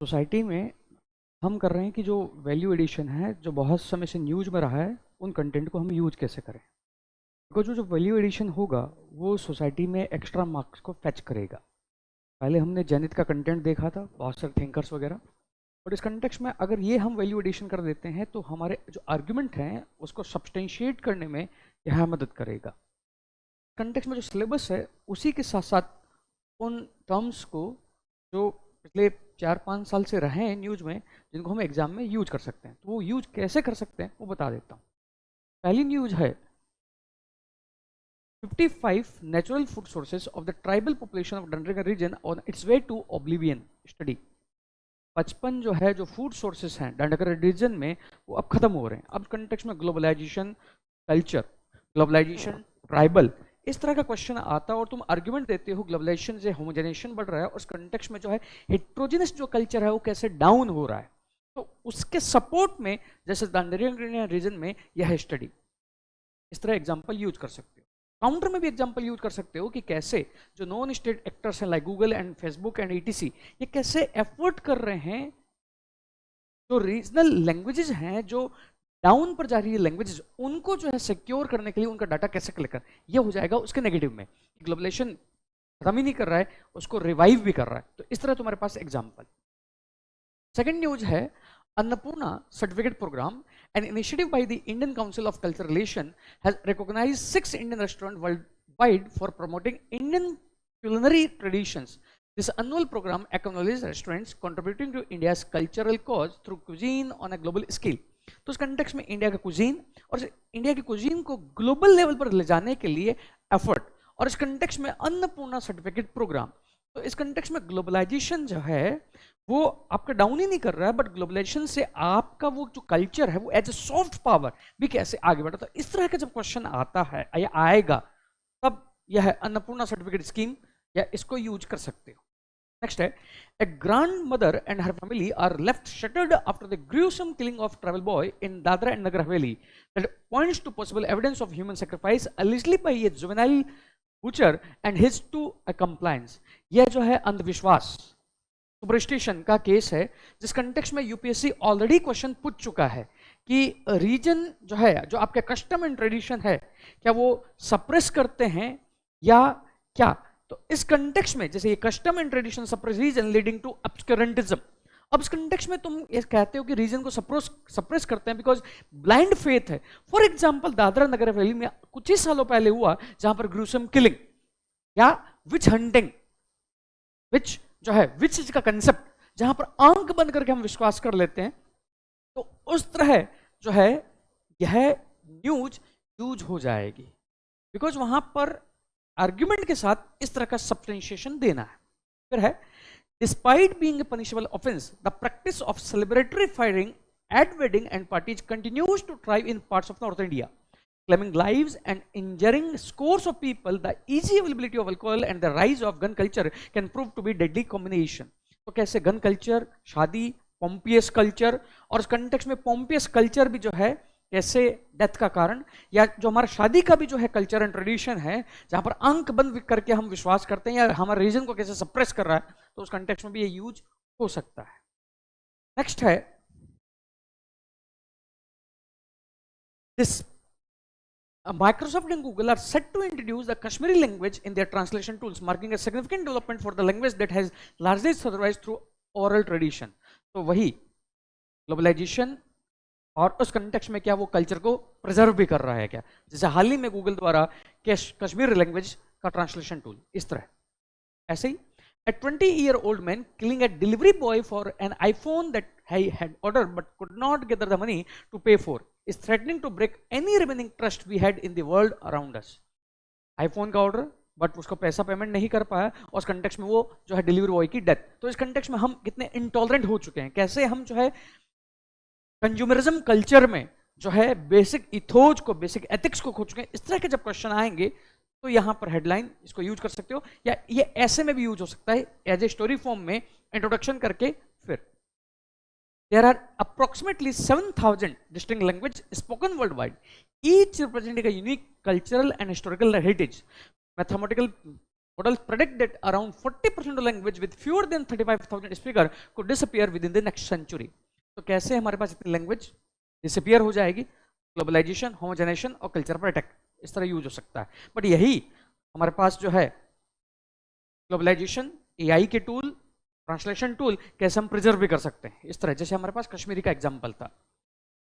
Society में हम कर रहे हैं कि जो वैल्यू एडिशन है, जो बहुत समय से न्यूज़ में रहा है, उन कंटेंट को हम यूज कैसे करें। बिकॉज जो जो वैल्यू एडिशन होगा वो सोसाइटी में एक्स्ट्रा मार्क्स को फैच करेगा। पहले हमने जैनित का कंटेंट देखा था, बहुत सारे थिंकर्स वगैरह, और इस कंटेक्स्ट में अगर ये हम वैल्यू एडिशन कर देते हैं तो हमारे जो आर्ग्यूमेंट हैं उसको सब्सटेंशिएट करने में यह मदद करेगा। कंटेक्स्ट में जो सिलेबस है उसी के साथ साथ उन टर्म्स को जो पिछले 4-5 साल से रहे हैं न्यूज़ में, जिनको हम एग्जाम में यूज कर सकते हैं, तो वो यूज कैसे कर सकते हैं वो बता देता हूँ। पहली न्यूज है 55 natural food sources of the tribal population of Dandaraga region on its way to oblivion study. 55 जो है जो फूड सोर्सेज हैं डंडरगा रीजन में वो अब खत्म हो रहे हैं। अब कंटेक्स्ट में ग्लोबलाइजेशन, कल्चर, ग्लोबलाइजेशन, ट्राइबल, इस तरह का क्वेश्चन आता है और तुम आर्ग्यूमेंट देते हो ग्लोबलाइजेशन से होमोजेनेशन बढ़ रहा है और उस कंटेक्स्ट में जो है हेट्रोजेनस जो कल्चर है वो कैसे डाउन हो रहा है, तो उसके सपोर्ट में जैसे डंडरगा रीजन में यह स्टडी, इस तरह एग्जांपल यूज कर सकते हो। काउंटर में भी एग्जांपल यूज कर सकते हो कि कैसे जो नॉन स्टेट एक्टर्स हैं like Google and Facebook and etc, ये कैसे एफर्ट कर रहे हैं जो रीजनल लैंग्वेजेस हैं, जो डाउन पर जा रही है लैंग्वेजेस, उनको जो है सिक्योर करने के लिए उनका डाटा कैसे कलेक्ट कर, ये हो जाएगा उसके नेगेटिव में। ग्लोबलाइजेशन खत्म ही नहीं कर रहा है, उसको रिवाइव भी कर रहा है। तो इस तरह तुम्हारे पास एग्जांपल। सेकंड न्यूज है Annapurna certificate programme, an initiative by the Indian Council of Cultural Relations, has recognized 6 Indian restaurants worldwide for promoting Indian culinary traditions. This annual program acknowledges restaurants contributing to India's cultural cause through cuisine on a global scale. तो इस context में India का cuisine और India की cuisine को global level पर ले जाने के लिए एफर्ट, और इस कंटेक्स्ट में अन्नपूर्णा सर्टिफिकेट प्रोग्राम। तो इस कंटेक्स्ट में ग्लोबलाइजेशन जो है वो आपका डाउन ही नहीं कर रहा है, बट ग्लोबलाइजेशन से आपका वो जो कल्चर है वो एज ए सॉफ्ट पावर भी कैसे आगे बढ़ा। तो इस तरह का जब क्वेश्चन आता है या आएगा तब यह अन्नपूर्णा सर्टिफिकेट स्कीम या इसको यूज कर सकते हो। नेक्स्ट है a grandmother and her family are left shattered after the gruesome killing of tribal boy in Dadra and Nagar Haveli that points to possible evidence of human sacrifice allegedly by a juvenile butcher and his two accomplices. यह जो है अंधविश्वास superstition का case है, जिस context में UPSC already question पूछ चुका है कि रीजन जो है, जो आपके कस्टम एंड ट्रेडिशन है, क्या वो सप्रेस करते हैं या क्या। तो इस कंटेक्स्ट में जैसे ये custom and tradition suppress reason leading to obscurantism, अब इस कंटेक्स्ट में तुम ये कहते हो कि रीजन को सप्रेस करते हैं बिकॉज ब्लाइंड फेथ है। फॉर एग्जांपल दादरा नगर हवेली में कुछ ही सालों पहले हुआ जहां पर ग्रूसम किलिंग या विच हंटिंग, विच जो है विच का कंसेप्ट, जहां पर आंख बंद करके हम विश्वास कर लेते हैं, तो उस तरह जो है यह न्यूज यूज हो जाएगी बिकॉज वहां पर आर्ग्यूमेंट के साथ इस तरह का सब्सटेंशिएशन देना है। फिर है despite being a punishable offence the practice of celebratory firing at wedding and parties continues to thrive in parts of north India, claiming lives and injuring scores of people. The easy availability of alcohol and the rise of gun culture can prove to be deadly combination. तो कैसे gun culture, शादी, पोम्पियस culture, और इस context में पोम्पियस culture भी जो है कैसे डेथ का कारण, या जो हमारा शादी का भी जो है कल्चर एंड ट्रेडिशन है जहां पर आंख बंद करके हम विश्वास करते हैं, या हमारे रीजन को कैसे सप्रेस कर रहा है, तो उस कंटेक्स्ट में भी ये यूज हो सकता है। नेक्स्ट है this Microsoft and Google are set to introduce the Kashmiri language in their translation tools, marking a significant development for the language that has largely survived through oral tradition. तो वही globalisation और उस context में क्या वो culture को preserve भी कर रहा है क्या, जैसे हाल ही में गूगल द्वारा कश्मीरी लैंग्वेज का ट्रांसलेशन टूल, इस तरह। ऐसे ही a 20-year-old man killing a delivery boy for an iPhone that he had ordered but could not gather the money to pay for is threatening to break any remaining trust we had in the world around us. iPhone का order but उसको पैसा payment नहीं कर पाया, और उस context में वो जो है डिलीवरी बॉय की डेथ। तो इस कंटेक्स्ट में हम कितने इंटॉलरेंट हो चुके हैं, कैसे हम जो है कंज्यूमरिज्म कल्चर में जो है बेसिक इथोज को, बेसिक एथिक्स को खो चुके हैं। इस तरह के जब क्वेश्चन आएंगे तो यहां पर हेडलाइन इसको यूज कर सकते हो, या ये ऐसे में भी यूज हो सकता है एज ए स्टोरी फॉर्म में इंट्रोडक्शन करके। फिर there are approximately 7,000 distinct languages spoken worldwide, each representing a unique cultural and historical heritage. Mathematical Models predict that around 40% of language with fewer than 35,000 speaker could disappear within the next century. तो कैसे हमारे पास इतनी language disappear हो जाएगी? Globalisation, होमोजेनेशन और culture पर attack, इस तरह यूज हो सकता है। बट यही हमारे पास जो है ग्लोबलाइजेशन, एआई के टूल, ट्रांसलेशन टूल कैसे हम प्रिजर्व भी कर सकते हैं, इस तरह। जैसे हमारे पास कश्मीरी का एग्जाम्पल था,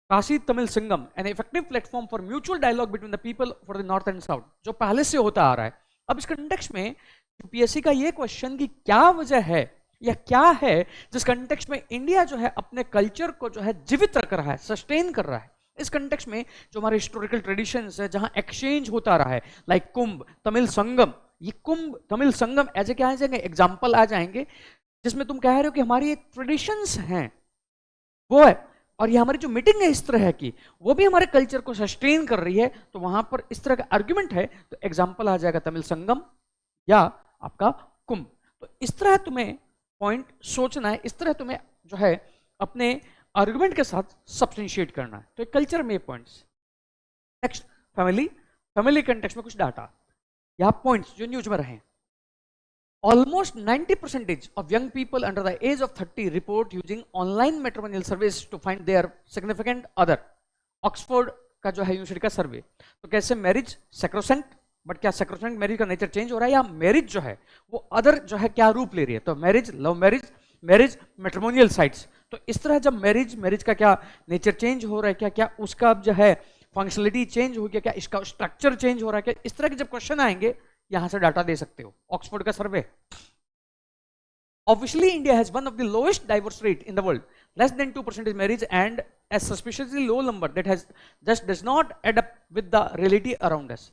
Kashi Tamil Sangam, an effective platform for mutual dialogue between the people for the north and south, जो पहले से होता आ रहा है। अब इस कंटेक्स्ट में यूपीएससी का ये क्वेश्चन कि क्या वजह है या क्या है जिस कंटेक्स्ट में इंडिया जो है अपने कल्चर को जो है जीवित रख रहा है, सस्टेन कर रहा है। इस कंटेक्स्ट में जो हमारे हिस्टोरिकल ट्रेडिशंस है, जहां एक्सचेंज होता रहा है, लाइक कुंभ, तमिल संगम, ये कुंभ तमिल संगम ऐसे क्या आ जाएंगे, एग्जाम्पल आ जाएंगे जिसमें तुम कह रहे हो कि हमारी ट्रेडिशंस हैं वो है, और ये हमारी जो मीटिंग है इस तरह की, वो भी हमारे कल्चर को सस्टेन कर रही है, तो वहां पर इस तरह का आर्ग्यूमेंट है, तो एग्जाम्पल आ जाएगा तमिल संगम या आपका कुंभ। तो इस तरह तुम्हें पॉइंट सोचना है, इस तरह तुम्हें जो है अपने आर्गुमेंट के साथ सब्सटेंशिएट करना है। तो कल्चर में पॉइंट्स। नेक्स्ट, फैमिली कंटेक्स्ट में कुछ डाटा या पॉइंट्स जो न्यूज में रहे। Almost 90% of young people under the age of 30 report using online matrimonial service to find their significant other. Oxford का जो है यूनिवर्सिटी का सर्वे। तो कैसे मैरिज सैक्रोसेंट, बट क्या सैक्रोसेंट मैरिज का नेचर चेंज हो रहा है, या मैरिज जो है वो अदर जो है क्या रूप ले रही है? तो marriage, love marriage, marriage matrimonial sites. तो इस तरह जब मैरिज का क्या नेचर चेंज हो रहा है, क्या क्या उसका जो है फंक्शनलिटी चेंज हो गया, क्या इसका स्ट्रक्चर चेंज हो रहा है, क्या इस तरह के जब क्वेश्चन आएंगे यहां से डाटा दे सकते हो। ऑक्सफोर्ड का सर्वे। Obviously, India has one of the lowest divorce rate in the world. Less than 2% is marriage, and a suspiciously low number that has just does not add up with the reality around us.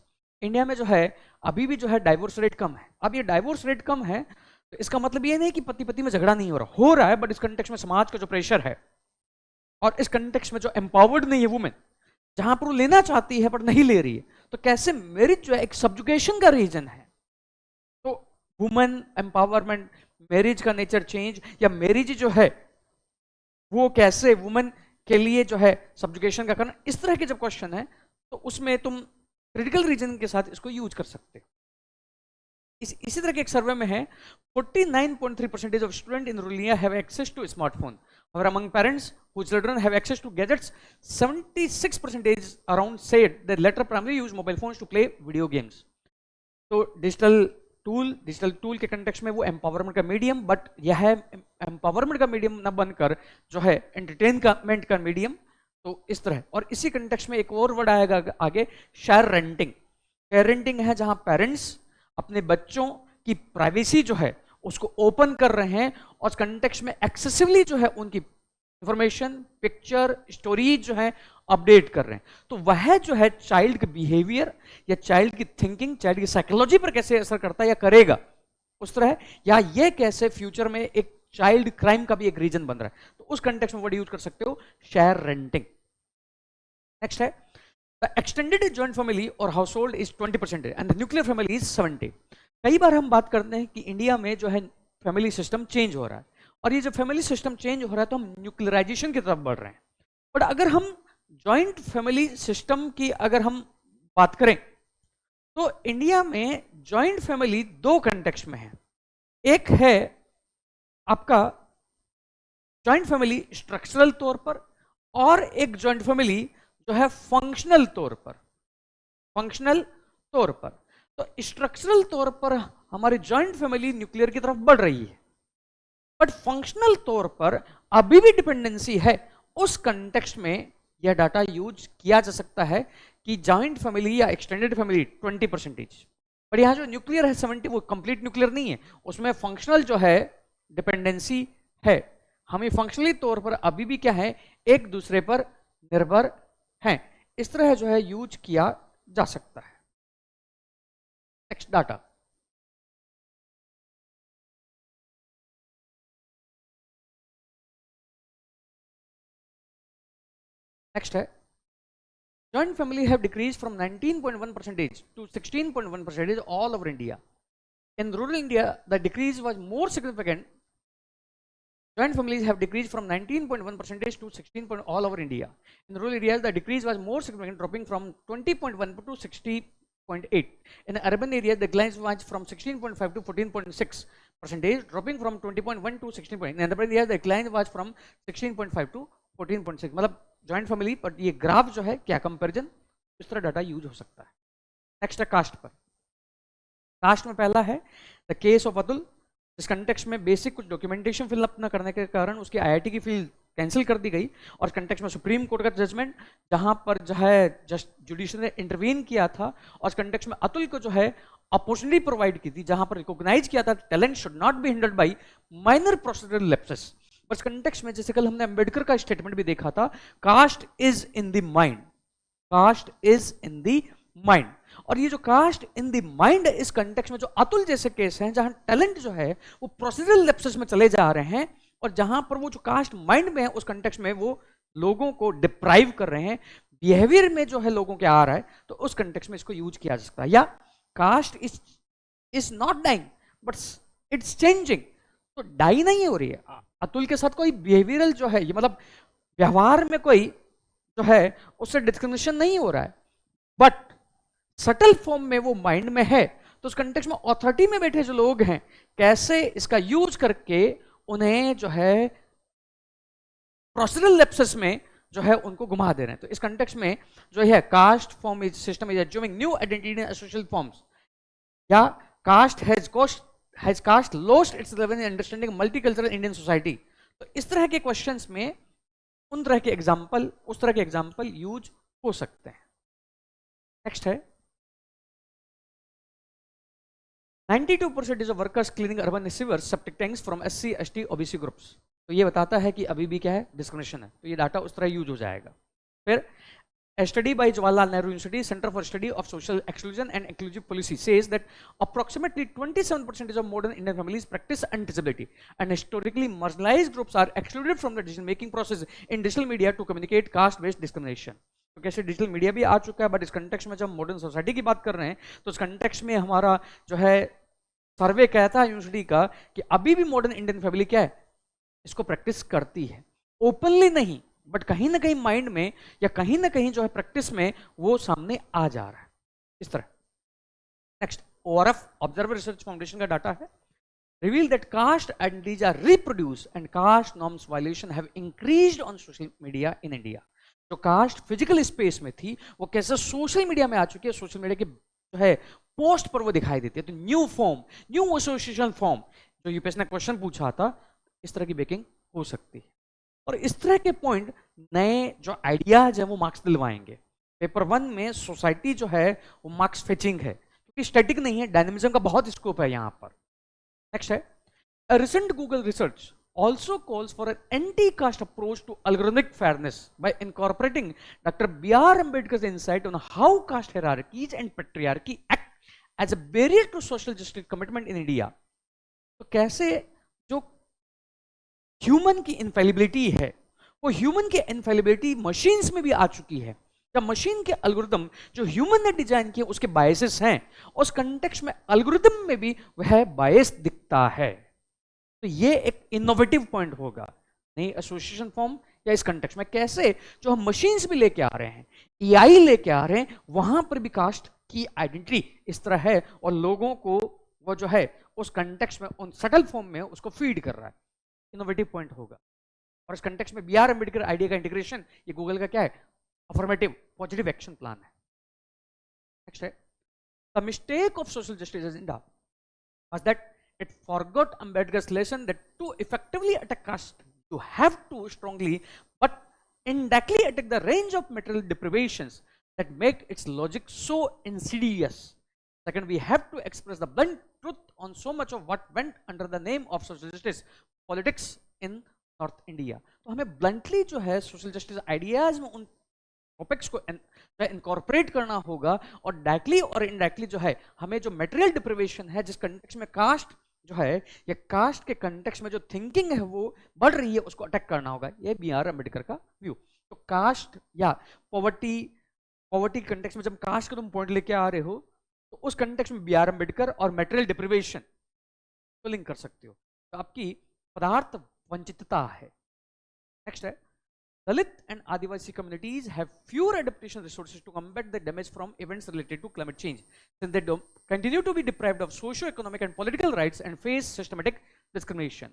India में जो है अभी भी जो है divorce rate कम है। अब ये डाइवोर्स रेट कम है तो इसका मतलब ये नहीं कि पति पति में झगड़ा नहीं हो रहा है, बट इस कंटेक्स्ट में समाज का जो प्रेशर है और इस कंटेक्स्ट में जो एम्पावर्ड नहीं है वुमेन, जहां पर वो लेना चाहती है पर नहीं ले रही है, तो कैसे मैरिज जो है एक सब्जुगेशन का रीजन है। तो वुमेन एम्पावरमेंट, मैरिज का नेचर चेंज, या मैरिज जो है वो कैसे वुमेन के लिए जो है सब्जुगेशन का कारण, इस तरह के जब क्वेश्चन है तो उसमें तुम क्रिटिकल रीजन के साथ इसको यूज कर सकते हो। इसी तरह के एक सर्वे में है 49.3% of students in rural India have access to smartphone. However, among parents whose children have access to gadgets, 76% around said they later primarily use mobile phones to play video games. तो डिजिटल टूल के context में वो empowerment का medium, but यह है empowerment का medium न बनकर जो है एंटरटेनमेंट का मीडियम। तो इस तरह, और इसी कंटेक्स्ट में एक और वर्ड आएगा आगे, शेयर रेंटिंग। शेयर रेंटिंग है जहां पेरेंट्स अपने बच्चों की प्राइवेसी जो है उसको ओपन कर रहे हैं और कंटेक्स्ट में एक्सेसिवली जो है उनकी इंफॉर्मेशन, पिक्चर, स्टोरीज जो है अपडेट कर रहे हैं। तो वह जो है चाइल्ड का बिहेवियर या चाइल्ड की थिंकिंग, चाइल्ड की साइकोलॉजी पर कैसे असर करता है या करेगा उस तरह, या ये कैसे फ्यूचर में एक चाइल्ड क्राइम का भी एक रीजन बन रहा है। तो उस कंटेक्स्ट में वर्ड यूज कर सकते हो शेयर रेंटिंग। नेक्स्ट है द एक्सटेंडेड जॉइंट फैमिली और house hold is 20% and the nuclear family is 70। कई बार हम बात करते हैं कि इंडिया में जो है फैमिली सिस्टम चेंज हो रहा है, और ये जो फैमिली सिस्टम चेंज हो रहा है तो हम न्यूक्लियराइजेशन की तरफ बढ़ रहे हैं। बट अगर हम जॉइंट फैमिली सिस्टम की अगर हम बात करें तो इंडिया में जॉइंट फैमिली दो कंटेक्स्ट में है। एक है आपका जॉइंट फैमिली स्ट्रक्चरल तौर पर, और एक जॉइंट फैमिली जो है फंक्शनल तौर पर। तो स्ट्रक्चरल तौर पर हमारी जॉइंट फैमिली न्यूक्लियर की तरफ बढ़ रही है, बट फंक्शनल तौर पर अभी भी डिपेंडेंसी है। उस कंटेक्स्ट में यह डाटा यूज किया जा सकता है कि जॉइंट फैमिली या एक्सटेंडेड फैमिली 20%, पर यहां जो न्यूक्लियर है 70, वो कंप्लीट न्यूक्लियर नहीं है, उसमें फंक्शनल जो है डिपेंडेंसी है। हमें फंक्शनली तौर पर अभी भी क्या है, एक दूसरे पर निर्भर हैं। इस तरह जो है यूज किया जा सकता है। नेक्स्ट डाटा, नेक्स्ट है joint family have decrease from 19.1% to 16.1% all over India. In rural India the decrease was more significant. Joint families have decreased from 19.1% to 16 all over India. In rural areas, the decrease was more significant, dropping from 20.1 to 16.8. In urban area, the decline was from 16.5 to 14.6%, dropping from 20.1 to 16. In urban area, the decline was from 16.5 to 14.6. मतलब joint family, but ये graph जो है क्या comparison, इस तरह data use हो सकता है। नेक्स्ट है कास्ट पर। कास्ट में पहला है द केस ऑफ अतुल। इस कंटेक्स्ट में बेसिक कुछ डॉक्यूमेंटेशन फिलअप न करने के कारण उसकी आईआईटी की फील्ड कैंसिल कर दी गई, और कंटेक्स्ट में सुप्रीम कोर्ट का जजमेंट जहां पर जो है जस्ट जुडिशरी ने इंटरवीन किया था, और कंटेक्स्ट में अतुल को जो है अपॉर्चुनिटी प्रोवाइड की थी, जहां पर रिकॉग्नाइज किया था talent should not be hindered by minor procedural lapses. बस कंटेक्स्ट में जैसे कल हमने अंबेडकर का स्टेटमेंट भी देखा था, caste is in the mind, caste is in the mind. और ये जो कास्ट इन द माइंड, इस कंटेक्स्ट में जो अतुल जैसे केस हैं जहां टैलेंट जो है वो प्रोसीजरल लैप्सेस में चले जा रहे हैं, और जहां पर वो जो कास्ट माइंड में है उस कंटेक्स्ट में वो लोगों को डिप्राइव कर रहे हैं, बिहेवियर में जो है लोगों के आ रहा है, तो उस कंटेक्स्ट में इसको यूज किया जा सकता है। या caste is not dying but it's changing, तो डाई नहीं हो रही है। अतुल के साथ कोई बिहेवियरल जो है, ये मतलब व्यवहार में कोई जो है उससे डिस्क्रिमिनेशन नहीं हो रहा है, बट सटल फॉर्म में वो माइंड में है। तो उस कंटेक्स्ट में ऑथोरिटी में बैठे जो लोग हैं कैसे इसका यूज करके उन्हें जो है प्रोसीजरल लैप्सेस में जो है उनको घुमा दे रहे हैं। तो इस कंटेक्स्ट में जो है caste form is system is assuming new identity in social forms, या caste has caste lost its relevance in understanding multicultural Indian society. तो इस तरह के क्वेश्चंस में उन तरह के एग्जांपल, उस तरह के एग्जांपल यूज हो सकते हैं। नेक्स्ट है 92% of workers cleaning urban sewers septic tanks from SC ST OBC groups. तो ये बताता है कि अभी भी क्या है, डिस्क्रिमिनेशन है। तो ये डाटा उस तरह यूज हो जाएगा। फिर study bye Jawaharlal Nehru university centre for study of social exclusion and inclusive policy says that approximately 27% of modern Indian families practice untouchability, and historically marginalized groups are excluded from the decision making process in digital media to communicate caste based discrimination। तो कैसे digital media भी आ चुका है, but इस context में जब modern society की बात कर रहे हैं तो इस कंटेक्स्ट में हमारा जो है सर्वे कहता है यूनिवर्सिटी का कि अभी भी मॉडर्न इंडियन फैमिली क्या है, इसको प्रैक्टिस करती है, ओपनली नहीं बट कहीं ना कहीं माइंड में या कहीं ना कहीं जो है प्रैक्टिस में वो सामने आ जा रहा है इस तरह। Next ORF observer research foundation का डाटा है, reveal that caste identities are reproduced and caste norms violation have increased on social media in India। जो कास्ट फिजिकल स्पेस में थी वो कैसे सोशल मीडिया में आ चुकी है, सोशल मीडिया के जो है पोस्ट पर वो दिखाई देती है। तो new form, new association form, जो यूपीएससी ने क्वेश्चन पूछा था, इस तरह की बेकिंग हो सकती है। और इस तरह के पॉइंट नए जो आइडियाज है वो मार्क्स दिलवाएंगे। पेपर 1 में सोसाइटी जो है वो मार्क्स फेचिंग है, क्योंकि स्टैटिक नहीं है, डायनेमिज्म का बहुत स्कोप है यहाँ पर। नेक्स्ट है a recent Google research also calls for an anti-caste approach to algorithmic fairness by incorporating Dr. B.R. Ambedkar's insight on how caste hierarchies and patriarchy act as a barrier to social justice commitment in India। तो कैसे जो human की इनफेलिबिलिटी है वो human की इनफेलिबिलिटी machines में भी आ चुकी है। जब मशीन के एल्गोरिथम जो ह्यूमन ने डिजाइन किए उसके बायसेस हैं, उस कंटेक्स्ट में एल्गोरिथम में भी वह बायस दिखता है। तो ये एक इनोवेटिव पॉइंट होगा नई एसोसिएशन फॉर्म या इस कंटेक्स्ट में कैसे जो हम मशीन्स भी लेके आ रहे हैं, एआई लेके आ रहे हैं, वहां पर भी कास्ट की आइडेंटिटी इस तरह है और लोगों को वो जो है उस कंटेक्स्ट में उन सटल फॉर्म में उसको फीड कर रहा है। इनोवेटिव पॉइंट होगा। और इस कंटेक्स्ट में बी आर अम्बेडकर आइडिया का इंटीग्रेशन, ये गूगल का क्या है, अफर्मेटिव पॉजिटिव एक्शन प्लान है। नेक्स्ट है the mistake of social justice agenda was that it forgot Ambedkar's lesson that to effectively attack caste you have to strongly but indirectly attack the range of material deprivations that make its logic so insidious। Second, we have to express the blunt truth on so much of what went under the name of social justice politics in North India। तो हमें bluntly जो है social justice ideas में उन topics को incorporate करना होगा, और डायरेक्टली और इनडायरेक्टली जो है हमें जो मटेरियल डिप्रिवेशन है जिस कंटेक्स्ट में कास्ट जो है या कास्ट के कंटेक्स्ट में जो थिंकिंग है वो बढ़ रही है उसको अटैक करना होगा। ये बी आर अम्बेडकर का व्यू। तो कास्ट या पॉवर्टी कंटेक्स्ट में जब कास्ट का तुम पॉइंट लेके आ रहे हो तो उस कंटेक्स्ट में बी आर अम्बेडकर और मटेरियल डिप्रिवेशन को लिंक कर सकते हो। तो आपकी पदार्थ वंचितता है। नेक्स्ट है Dalit and Adivasi communities have fewer adaptation resources to combat the damage from events related to climate change, since they continue to be deprived of socio-economic and political rights and face systematic discrimination.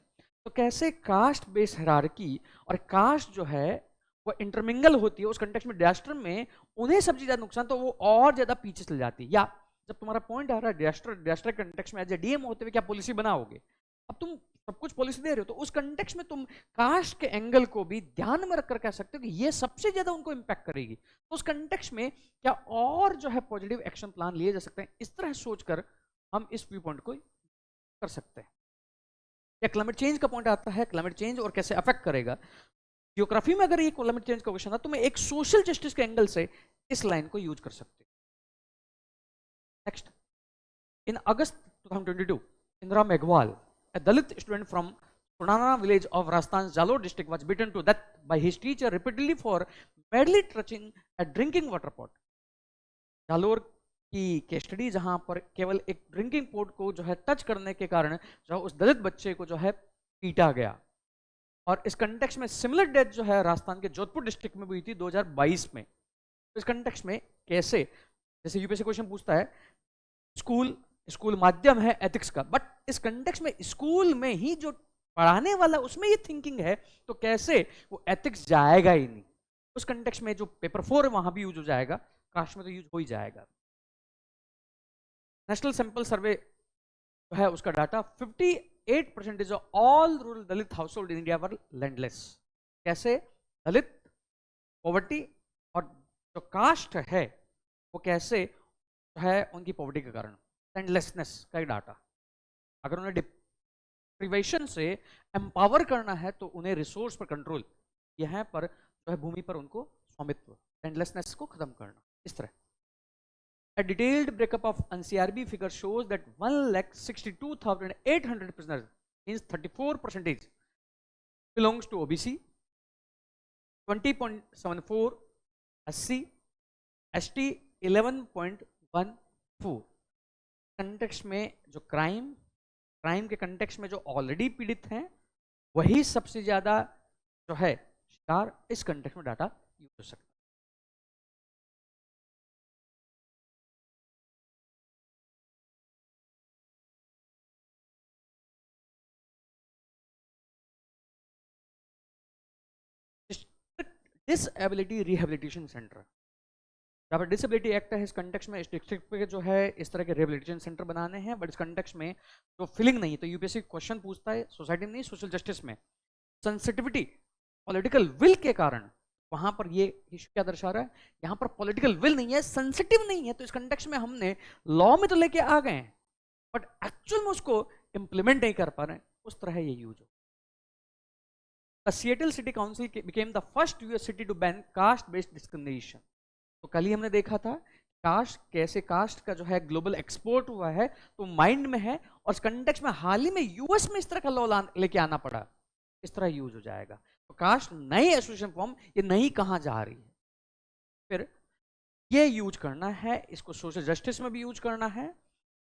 तो कैसे caste based hierarchy और cast जो है वो intermingle होती है उस context में, डिजास्टर में उन्हें सबसे ज्यादा नुकसान तो वो और ज्यादा पीछे चल जाती है। या जब तुम्हारा पॉइंट आ रहा है डिजास्टर कंटेक्स्ट में एज ए डीएम होते हुए क्या पॉलिसी बनाओगे, अब तुम सब कुछ पॉलिसी दे रहे हो तो उस कंटेक्स्ट में तुम कास्ट के एंगल को भी ध्यान में रखकर कह सकते हो कि ये सबसे ज्यादा उनको इंपैक्ट करेगी, तो उस कंटेक्स्ट में क्या और जो है पॉजिटिव एक्शन प्लान लिए जा सकते हैं, इस तरह सोचकर हम इस व्यू पॉइंट को कर सकते हैं। या क्लाइमेट चेंज का पॉइंट आता है, क्लाइमेट चेंज और कैसे अफेक्ट करेगा जियोग्राफी में, अगर ये क्लाइमेट चेंज का क्वेश्चन था तो मैं एक सोशल जस्टिस के एंगल से इस लाइन को यूज कर सकते। Next, in August 2022 Indira Meghwal, a Dalit student from Purnana village of Rajasthan's Jalore district, was beaten to death by his teacher repeatedly for badly touching a drinking water pot. Jalore की case study जहां पर केवल एक drinking pot को जो है touch करने के कारण जो उस दलित बच्चे को जो है पीटा गया, और इस कंटेक्स्ट में सिमिलर डेथ जो है राजस्थान के जोधपुर डिस्ट्रिक्ट में हुई थी 2022 में। तो इस कंटेक्स्ट में कैसे, जैसे यूपीएससी क्वेश्चन पूछता है स्कूल माध्यम है एथिक्स का, बट इस कंटेक्स्ट में स्कूल में ही जो पढ़ाने वाला उसमें ये थिंकिंग है तो कैसे वो एथिक्स जाएगा ही नहीं। उस कंटेक्स्ट में जो पेपर 4 वहां भी यूज हो जाएगा, कास्ट में तो यूज हो ही जाएगा। नेशनल सैंपल सर्वे जो है उसका data 58% of all rural Dalit household in India were landless. कैसे दलित पॉवर्टी और जो कास्ट है वो कैसे जो है उनकी पॉवर्टी के कारण लैंडलेसनेस का ही डाटा, अगर उन्हें डिप्रिवेशन से एम्पावर करना है तो उन्हें रिसोर्स पर कंट्रोल, यहाँ पर जो है भूमि पर उनको स्वामित्व, लैंडलेसनेस को खत्म करना। इस तरह A detailed breakup of NCRB figure shows that 1,62,800 prisoners, means 34%, belongs to OBC, 20.74 SC, ST 11.14। Context में जो क्राइम के कंटेक्स्ट में जो ऑलरेडी पीड़ित हैं वही सबसे ज्यादा जो है शिकार, इस कंटेक्स्ट में डाटा यूज हो सकता है। डिसएबिलिटी रिहेबिलिटेशन सेंटर, जहाँ पर डिसेबिलिटी एक्ट है, इस कंटेक्स्ट में इस डिस्ट्रिक्ट पे जो है इस तरह के रिहेबिलिटेशन सेंटर बनाने हैं, बट इस कंटेक्स्ट में जो फिलिंग नहीं, तो यूपीएससी क्वेश्चन पूछता है सोसाइटी में नहीं सोशल जस्टिस में, सेंसिटिविटी पॉलिटिकल विल के कारण, वहां पर ये इशू क्या दर्शा रहा है, यहाँ पर पॉलिटिकल विल नहीं है, सेंसिटिव नहीं है, तो इस कंटेक्स्ट में हमने लॉ में तो लेके आ गए हैं बट एक्चुअल में उसको इंप्लीमेंट नहीं कर पा रहे हैं, उस तरह ये यूज हो। Seattle City Council became the first US city to ban caste-based discrimination। तो कल ही हमने देखा था कास्ट, कैसे कास्ट का जो है ग्लोबल एक्सपोर्ट हुआ है तो माइंड में है, और इस कंटेक्स्ट में हाल ही में यूएस में इस तरह का लॉ लेके आना पड़ा, इस तरह यूज हो जाएगा। तो कास्ट नई एसोसिएशन फॉर्म, ये नहीं कहाँ जा रही है, फिर ये यूज करना है, इसको सोशल जस्टिस में भी यूज करना है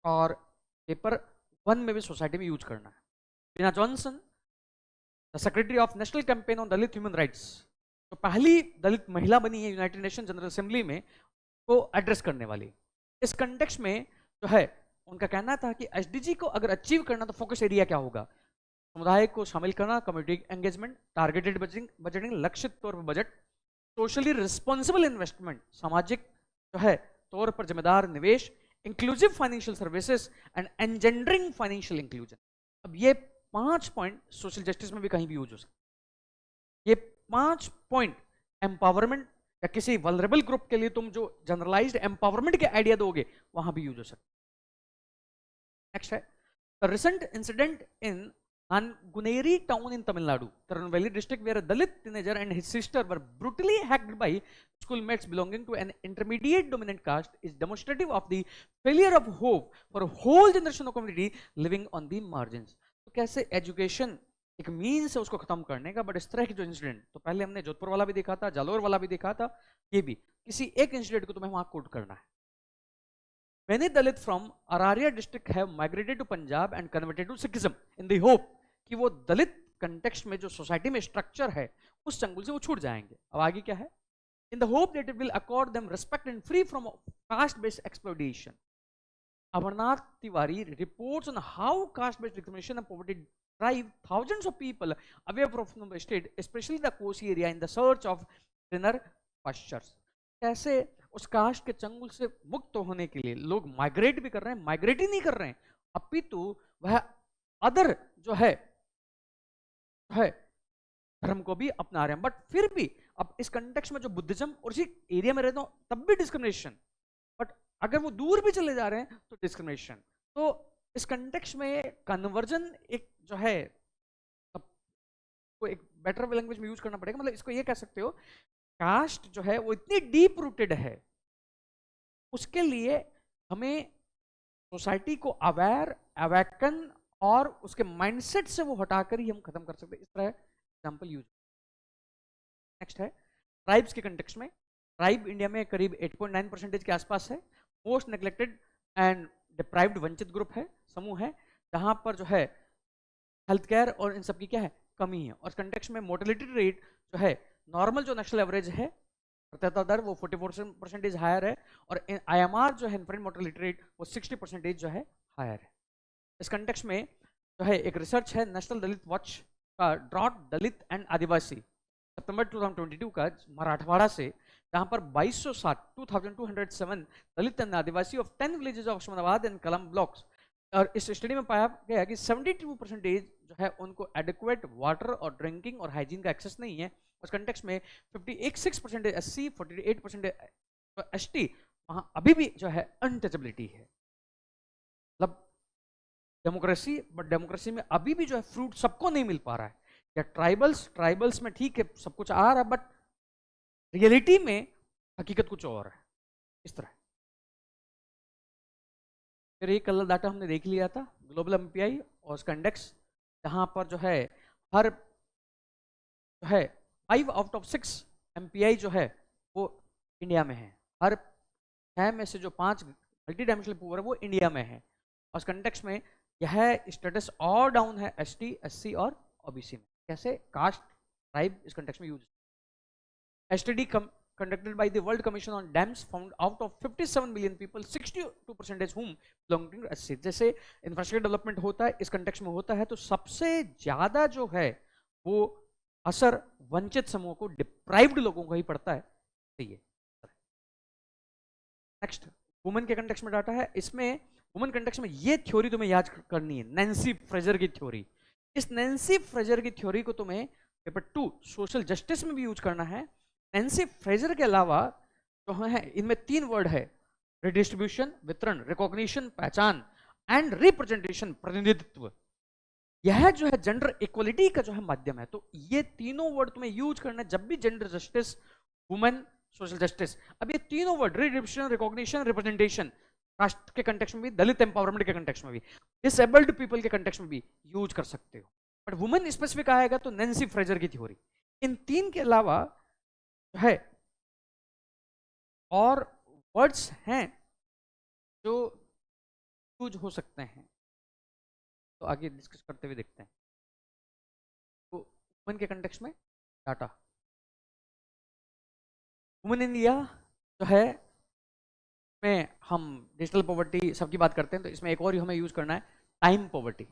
और पेपर 1 में भी सोसाइटी में यूज करना है। Reena Johnson, secretary of national campaign on Dalit human rights, तो पहली दलित महिला बनी है यूनाइटेड नेशन जनरल असेंबली में को एड्रेस करने वाली। इस कंटेक्स्ट में जो है उनका कहना था कि एसडीजी को अगर अचीव करना तो फोकस एरिया क्या होगा, समुदाय को शामिल करना, कम्युनिटी एंगेजमेंट, टारगेटेड बजटिंग, लक्षित तौर पर बजट, सोशली रिस्पॉन्सिबल इन्वेस्टमेंट, सामाजिक जो है तौर पर जिम्मेदार निवेश, inclusive financial services and engendering financial inclusion. अब ये 5 पॉइंट सोशल जस्टिस में भी कहीं भी यूज हो सकते, ये 5 पॉइंट एम्पावरमेंट या किसी वल्नरेबल ग्रुप के लिए तुम जो जनरलाइज्ड एम्पावरमेंट के आइडिया दोगे वहां भी यूज हो सकते। नेक्स्ट है recent incident in Nanguneri town in Tamil Nadu, Tirunelveli district, where a Dalit teenager and his sister were brutally hacked by schoolmates belonging to an intermediate dominant caste, is demonstrative of the failure of hope for a whole generation of community living on the margins। तो कैसे education एक means है उसको खत्म करने का, but इस तरह के जो इंसिडेंट, तो पहले हमने जोधपुर वाला भी देखा था, जालोर वाला भी देखा था, ये भी किसी एक इंसिडेंट को तुम्हें वहां कोट करना है। Many Dalit from Araria district have migrated to Punjab and converted to Sikhism in the hope कि वो दलित कंटेक्स्ट में जो सोसाइटी में स्ट्रक्चर है उस चंगुल से वो छूट जाएंगे। अब आगे क्या है, in the hope that it will accord them respect and free from caste based exploitation. Amarnath Tiwari reports on how caste-based discrimination and poverty drive thousands of people away from the state, especially the coastal area, in the search of greener pastures. कैसे उस cast के चंगुल से मुक्त होने के लिए लोग माइग्रेट भी कर रहे हैं, माइग्रेट ही नहीं कर रहे हैं, अपितु वह अदर जो है धर्म को भी अपना रहे हैं। बट फिर भी अब इस कंटेक्स्ट में जो बुद्धिज्म और इसी एरिया में रहता हूं तब भी डिस्क्रिमिनेशन, बट अगर वो दूर भी चले जा रहे हैं तो डिस्क्रिमिनेशन। तो इस कंटेक्स्ट में कन्वर्जन एक जो है को एक बेटर लैंग्वेज में यूज करना पड़ेगा, मतलब इसको ये कह सकते हो कास्ट जो है वो इतनी डीप रूटेड है, उसके लिए हमें सोसाइटी को अवेयर अवेकन और उसके माइंडसेट से वो हटाकर ही हम खत्म कर सकते हैं। इस तरह एग्जांपल यूज। नेक्स्ट है ट्राइब्स के कंटेक्स्ट में। ट्राइब इंडिया में करीब 8.9% के आसपास है। मोस्ट नेग्लेक्टेड एंड डिप्राइव्ड वंचित ग्रुप है, समूह है, जहां पर जो है हेल्थ केयर और इन सब की क्या है कमी है। और कंटेक्स्ट में मोर्टेलिटी रेट जो है नॉर्मल जो नेशनल एवरेज है प्रत्यता दर वो 44% हायर है, और IMR जो है इन्फेंट मोर्टेलिटी रेट वो 60% जो है हायर है। इस कंटेक्स्ट में जो है एक रिसर्च है नेशनल दलित वॉच का, ड्रॉट दलित एंड आदिवासी, सितंबर 2022 का मराठवाड़ा से, जहां पर 2207 Dalit and Adivasi of 10 villages of Osmanabad and Kalam blocks. और इस स्टडी में पाया गया कि 72% जो है उनको एडिक्वेट वाटर और ड्रिंकिंग और हाइजीन का एक्सेस नहीं है। उस कंटेक्स्ट में 56% SC, 48% ST, वहां अभी भी जो है अनटचेबिलिटी है। मतलब डेमोक्रेसी, बट डेमोक्रेसी में अभी भी जो है फ्रूट सबको नहीं मिल पा रहा है। या ट्राइबल्स में ठीक है सब कुछ आ रहा है, बट रियलिटी में हकीकत कुछ और है। इस तरह फिर ये कल डाटा हमने देख लिया था ग्लोबल MPI और उसका इंडेक्स, जहां पर जो है हर जो है 5 आउट ऑफ 6 MPI जो है वो इंडिया में है। हर 6 में से जो 5 मल्टी डायमेंशनल पुअर है वो इंडिया में है। और उस कंटेक्स्ट में यह स्टेटस और डाउन है ST, SC और OBC में। कैसे कास्ट ट्राइब इस कंटेक्स्ट में use. STD conducted by the World Commission on Dams found out of 57 million people 62% whom belonging to SC। जैसे इंफ्रास्ट्रक्चर डेवलपमेंट होता है इस कंटेक्स्ट में होता है तो सबसे ज्यादा जो है वो असर वंचित समूह को, डिप्राइव्ड लोगों को ही पड़ता है। ये नेक्स्ट वुमेन के कंटेक्स्ट में डाटा है। इसमें वुमेन कंटेक्स्ट में ये थ्योरी तुम्हें याद करनी है, नैन्सी फ्रेजर की थ्योरी। इस नैन्सी फ्रेजर की थ्योरी को तुम्हें पेपर 2 सोशल जस्टिस में भी यूज करना है। नैन्सी फ्रेजर के अलावा जो है इनमें 3 वर्ड है, रिडिस्ट्रीब्यूशन वितरण, रिकॉग्निशन पहचान, एंड रिप्रेजेंटेशन प्रतिनिधित्व। यह जो है जेंडर इक्वलिटी का जो है माध्यम है। तो ये तीनों वर्ड तुम्हें यूज करना है जब भी gender justice, women, social justice. अब ये तीनों word redistribution, recognition, representation caste के कंटेक्स्ट में भी, दलित एम्पावरमेंट के कंटेक्स्ट में भी, डिसेबल्ड पीपल के कंटेक्स्ट में भी यूज कर सकते हो। बट वुमेन स्पेसिफिक आएगा तो नैन्सी फ्रेजर की थ्योरी। इन 3 के अलावा है और वर्ड्स हैं जो यूज हो सकते हैं, तो आगे डिस्कस करते हुए देखते हैं। तो वुमेन के कंटेक्स्ट में डाटा, वुमेन इंडिया जो है में हम डिजिटल पॉवर्टी सबकी बात करते हैं, तो इसमें एक और हमें यूज करना है टाइम पॉवर्टी,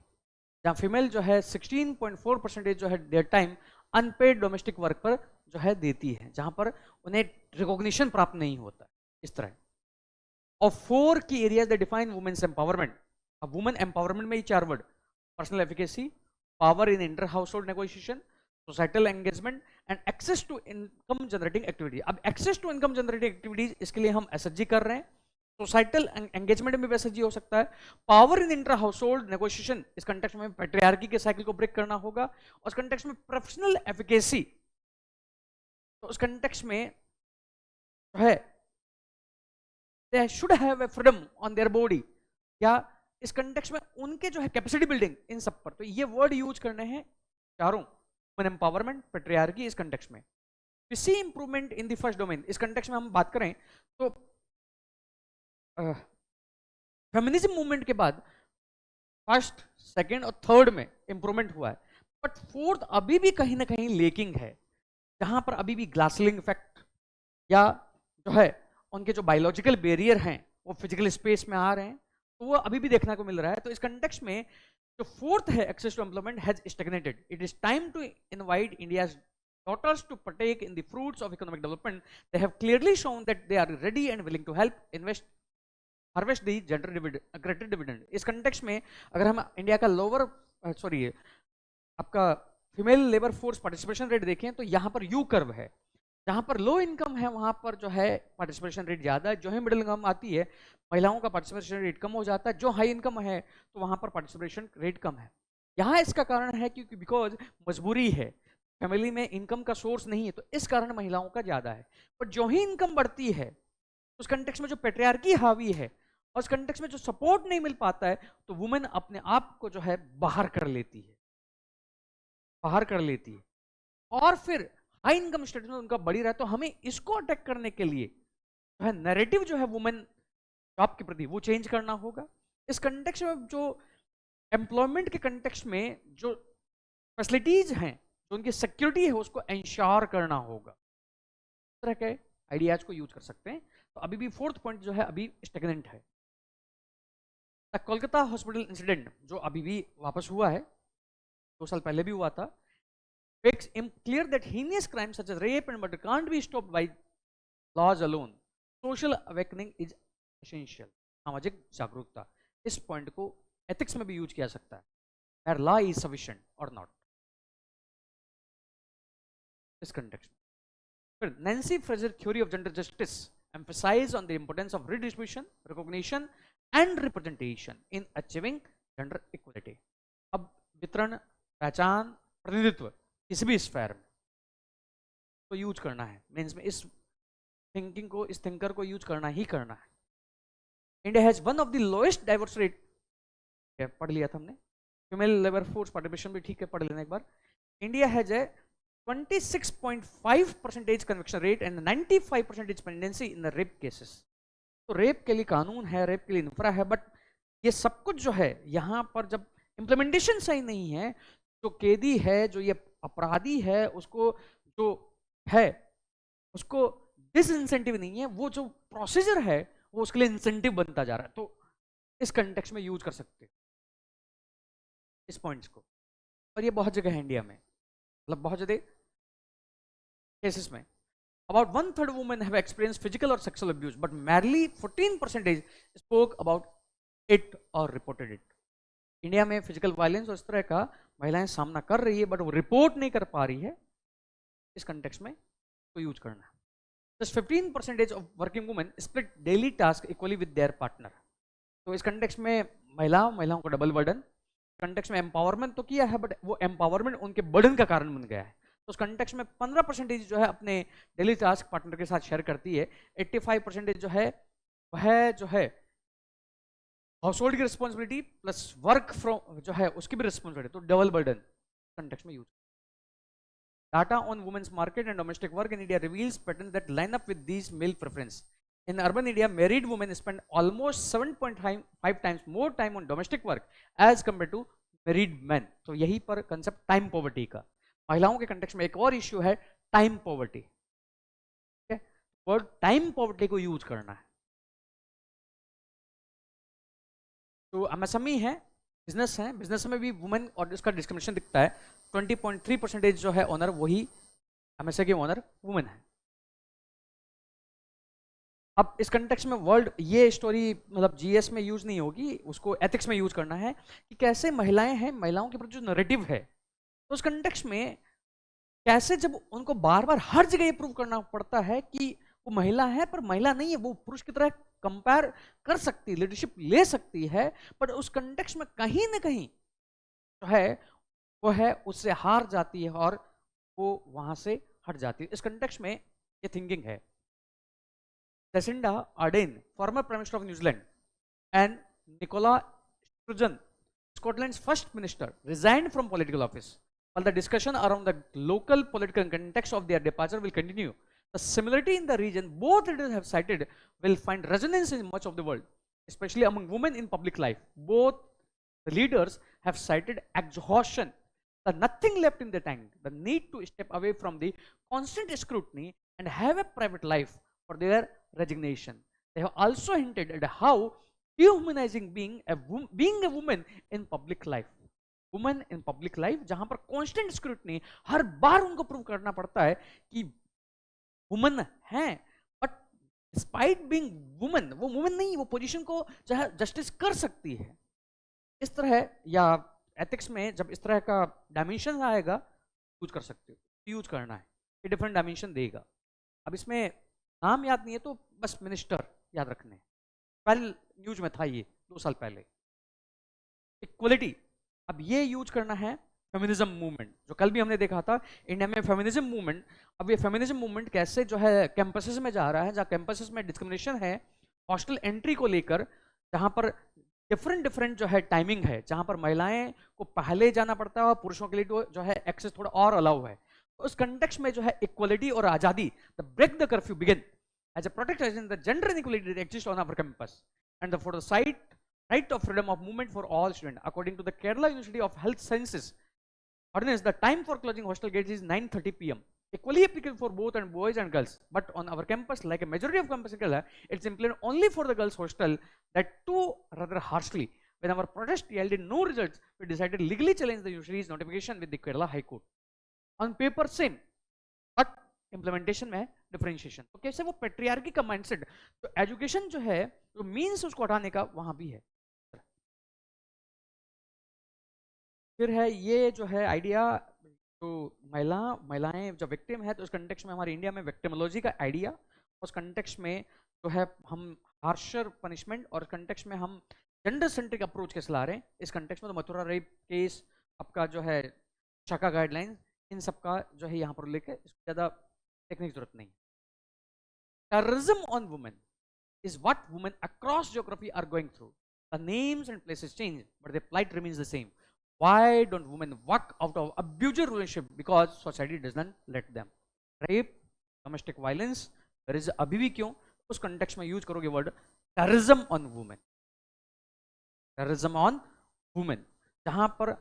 जहां फीमेल जो है 16.4% जो है their time unpaid domestic work पर जो है देती है, जहां पर उन्हें रिकॉग्निशन प्राप्त नहीं होता। इस तरह और 4 की areas that define women's empowerment. अब वुमेन एम्पावरमेंट में ही 4 word, personal efficacy, power in inter household negotiation, societal engagement and access to income generating activity. अब access to income generating activities इसके लिए हम SHG कर रहे हैं, सोसाइटल एंगेजमेंट में भी SHG हो सकता है, power in inter household negotiation इस कंटेक्स्ट में पैट्रियार्की के साइकिल को ब्रेक करना होगा, और इस कंटेक्स्ट में प्रोफेशनल एफिकेसी, तो उस कंटेक्स्ट में जो है they should have a freedom on their body, या इस कंटेक्स्ट में उनके जो है कैपेसिटी बिल्डिंग, इन सब पर तो ये वर्ड यूज करने हैं चारों, वुमेन एम्पावरमेंट, पैट्रियार्की इस कंटेक्स्ट में। C improvement in the first domain इस कंटेक्स्ट में हम बात करें तो फेमिनिज्म मूवमेंट के बाद फर्स्ट, सेकंड और थर्ड में इंप्रूवमेंट हुआ है। बट फोर्थ अभी भी कहीं ना कहीं लेकिंग है, जहां पर अभी भी ग्लासलिंग इफेक्ट या जो है उनके जो बायोलॉजिकल बैरियर हैं वो फिजिकल स्पेस में आ रहे हैं, तो वो अभी भी देखने को मिल रहा है। तो इस कंटेक्स्ट में जो फोर्थ है access to employment has stagnated. It is time to invite India's daughters to partake in the fruits of economic development. They have clearly shown that they are ready and willing to help invest harvest the gender dividend greater dividend. इस context में अगर हम India का lower sorry आपका female labour force participation rate देखें तो यहाँ पर यू कर्व है, जहाँ पर लो इनकम है वहाँ पर जो है पार्टिसिपेशन रेट ज़्यादा है, जो है मिडिल इनकम आती है महिलाओं का पार्टिसिपेशन रेट कम हो जाता है, जो हाई इनकम है तो वहाँ पर पार्टिसिपेशन रेट कम है। यहाँ इसका कारण है क्योंकि बिकॉज मजबूरी है, फैमिली में इनकम का सोर्स नहीं है, तो इस कारण महिलाओं का ज़्यादा है। पर जो ही इनकम बढ़ती है उस कंटेक्स्ट में जो पेट्रियार्की हावी है और उस कंटेक्स्ट में जो सपोर्ट नहीं मिल पाता है तो वुमेन अपने आप को जो है बाहर कर लेती है, बाहर कर लेती है, और फिर हाई इनकम स्टेटस में उनका बढ़ी रहा है। तो हमें इसको अटैक करने के लिए जो है नैरेटिव जो है वुमेन जॉब के प्रति वो चेंज करना होगा। इस कंटेक्स्ट में जो एम्प्लॉयमेंट के कंटेक्स्ट में जो फैसिलिटीज हैं, जो उनकी सिक्योरिटी है उसको इंश्योर करना होगा। इस तरह के आइडियाज को यूज कर सकते हैं। तो अभी भी फोर्थ पॉइंट जो है अभी स्टेगनेंट है। कोलकाता हॉस्पिटल इंसिडेंट जो अभी भी वापस हुआ है, 2 साल पहले भी हुआ था, makes him clear that heinous crimes such as rape and murder can't be stopped by laws alone. Social awakening is essential. सामाजिक जागरूकता, इस पॉइंट को एथिक्स में भी यूज किया सकता है, where law is sufficient or not. इस कंटेक्स्ट में फिर Nancy Fraser theory of gender justice emphasize on the importance of redistribution, recognition and representation in achieving gender equality. अब वितरण, पहचान, प्रतिनिधित्व किसी भी स्फेयर में तो यूज करना है, मीन्स में इस थिंकिंग को, इस थिंकर को यूज करना ही करना है। India has one of the lowest diverse rate, पढ़ लिया था हमने, फीमेल लेबर फोर्स पार्टिसिपेशन भी ठीक है, पढ़ लेना एक बार। India has a 26.5% conviction rate and 95% pendency in the rape cases. तो रेप के लिए कानून है, रेप के लिए इंफ्रा है, बट ये सब कुछ जो है यहाँ पर जब इम्प्लीमेंटेशन सही नहीं है, जो कैदी है, जो ये अपराधी है, उसको जो है उसको डिसइंसेंटिव नहीं है, वो जो प्रोसीजर है वो उसके लिए इंसेंटिव बनता जा रहा है। तो इस कंटेक्स्ट में यूज कर सकते इस पॉइंट्स को, और ये बहुत जगह है इंडिया में, मतलब बहुत ज्यादा केसेस में। About 1/3 women have experienced physical or sexual abuse, but merely 14% spoke about it or reported it. India में फिजिकल वायलेंस और इस तरह का महिलाएं सामना कर रही है, बट वो रिपोर्ट नहीं कर पा रही है। इस कंटेक्स्ट में तो यूज करना है। Just 15% of working women split daily task equally with their partner. तो इस कंटेक्स्ट में महिलाओं को डबल बर्डन, कंटेक्स्ट में एम्पावरमेंट तो किया है, बट वो एम्पावरमेंट उनके बर्डन का कारण बन गया है। तो उस कंटेक्स्ट में 15% जो है अपने डेली टास्क पार्टनर के साथ शेयर करती है, 85% जो है वह जो है हाउस होल्ड की रिस्पॉन्सिबिलिटी प्लस वर्क फ्रॉम जो है उसकी भी रिस्पॉन्सिबिलिटी, तो डबल बर्डन कंटेक्स्ट में use. Data on women's market and domestic work in India reveals pattern that line up with these male preference. In urban India, married women spend almost 7.5 times more time on domestic work as compared to married men. तो यही पर concept time poverty का, महिलाओं के context में एक और issue है टाइम पॉवर्टी। ठीक है, वर्ड टाइम पॉवर्टी को यूज करना है। तो एमएसएमई है, बिजनेस है, बिजनेस में भी वुमेन और इसका डिस्क्रिमिनेशन दिखता है। 20.3% जो है ओनर, वही एमएसए के ओनर वुमेन है। अब इस कंटेक्स्ट में वर्ल्ड ये स्टोरी मतलब जीएस में यूज नहीं होगी, उसको एथिक्स में यूज करना है कि कैसे महिलाएं हैं, महिलाओं के प्रति जो नैरेटिव है, तो उस कंटेक्स्ट में कैसे जब उनको बार बार हर जगह ये प्रूव करना पड़ता है कि वो महिला है पर महिला नहीं है, वो पुरुष की तरह कंपेयर कर सकती है, लीडरशिप ले सकती है, बट उस कंटेक्स्ट में कहीं ना कहीं जो है वो है उससे हार जाती है और वो वहां से हट जाती है। इस कंटेक्स्ट में ये थिंकिंग है। Jacinda Ardern, former Prime Minister of New Zealand, and Nicola Sturgeon, Scotland's first minister, resigned from political office. While the discussion around the local political context of their departure will continue, the similarity in the region both leaders have cited will find resonance in much of the world, especially among women in public life. Both the leaders have cited exhaustion nothing left in the tank. The need to step away from the constant scrutiny and have a private life for their resignation. They have also hinted at how dehumanizing being a woman in public life. Women in public life, जहां पर constant scrutiny, हर बार उनको prove करना पड़ता है कि women है, but despite being women, वो women नहीं, वो पोजीशन को चाहे जस्टिस कर सकती है। इस तरह या एथिक्स में जब इस तरह का डायमेंशन आएगा, यूज कर सकते हो, यूज करना है, ये डिफरेंट डायमेंशन देगा। अब इसमें नाम याद नहीं है तो बस मिनिस्टर याद रखने, कल न्यूज में था ये 2 साल पहले। इक्वलिटी, अब ये यूज करना है फेमिनिज्म मूवमेंट, जो कल भी हमने देखा था इंडिया में फेमिनिज्म मूवमेंट। अब ये फेमिनिज्म मूवमेंट कैसे जो है कैंपसेस में जा रहा है, जहाँ कैंपसेस में डिस्क्रिमिनेशन है हॉस्टल एंट्री को लेकर, जहाँ पर डिफरेंट जो है टाइमिंग है, जहाँ पर महिलाएं को पहले जाना पड़ता है और पुरुषों के लिए जो है एक्सेस थोड़ा और अलाउ है। तो उस कंटेक्स्ट में जो है इक्वलिटी और आजादी, the break the curfew begin as a protection the gender inequality exist on our campus and for the site right of freedom of movement for all students. According to the Kerala University of Health Sciences ordinance, the time for closing hostel gates is 9:30 p.m. equally applicable for both and boys and girls, but on our campus, like a majority of campus in Kerala, it's implemented only for the girls hostel, that too rather harshly. When our protest yielded no results, we decided to legally challenge the university's notification with the Kerala High Court. On paper same, but implementation में differentiation. तो कैसे वो patriarchy का mindset, तो education जो है तो means उसको हटाने का वहां भी है। फिर है ये जो है आइडिया, जो महिलाएं जब विक्टिम है, तो उस कंटेक्स्ट में हमारे इंडिया में विक्टिमोलॉजी का आइडिया, उस कंटेक्स्ट में जो है हम हार्शर पनिशमेंट, और कंटेक्स्ट में हम जेंडर सेंट्रिक अप्रोच कैसे ला रहे हैं। इस कंटेक्स्ट में तो मथुरा रेप केस, आपका जो है शाका गाइडलाइंस, इन सब का जो है यहाँ पर लेके ज़्यादा देखने की जरूरत नहीं। Terrorism on women is what women across geography are going through. The names and places change, but their plight remains the same. Why don't women walk out of abusive relationship? Because society doesn't let them. Rape, domestic violence, there is अभी भी क्यों उस context में use करोगे word terrorism on women. Terrorism on women, जहाँ पर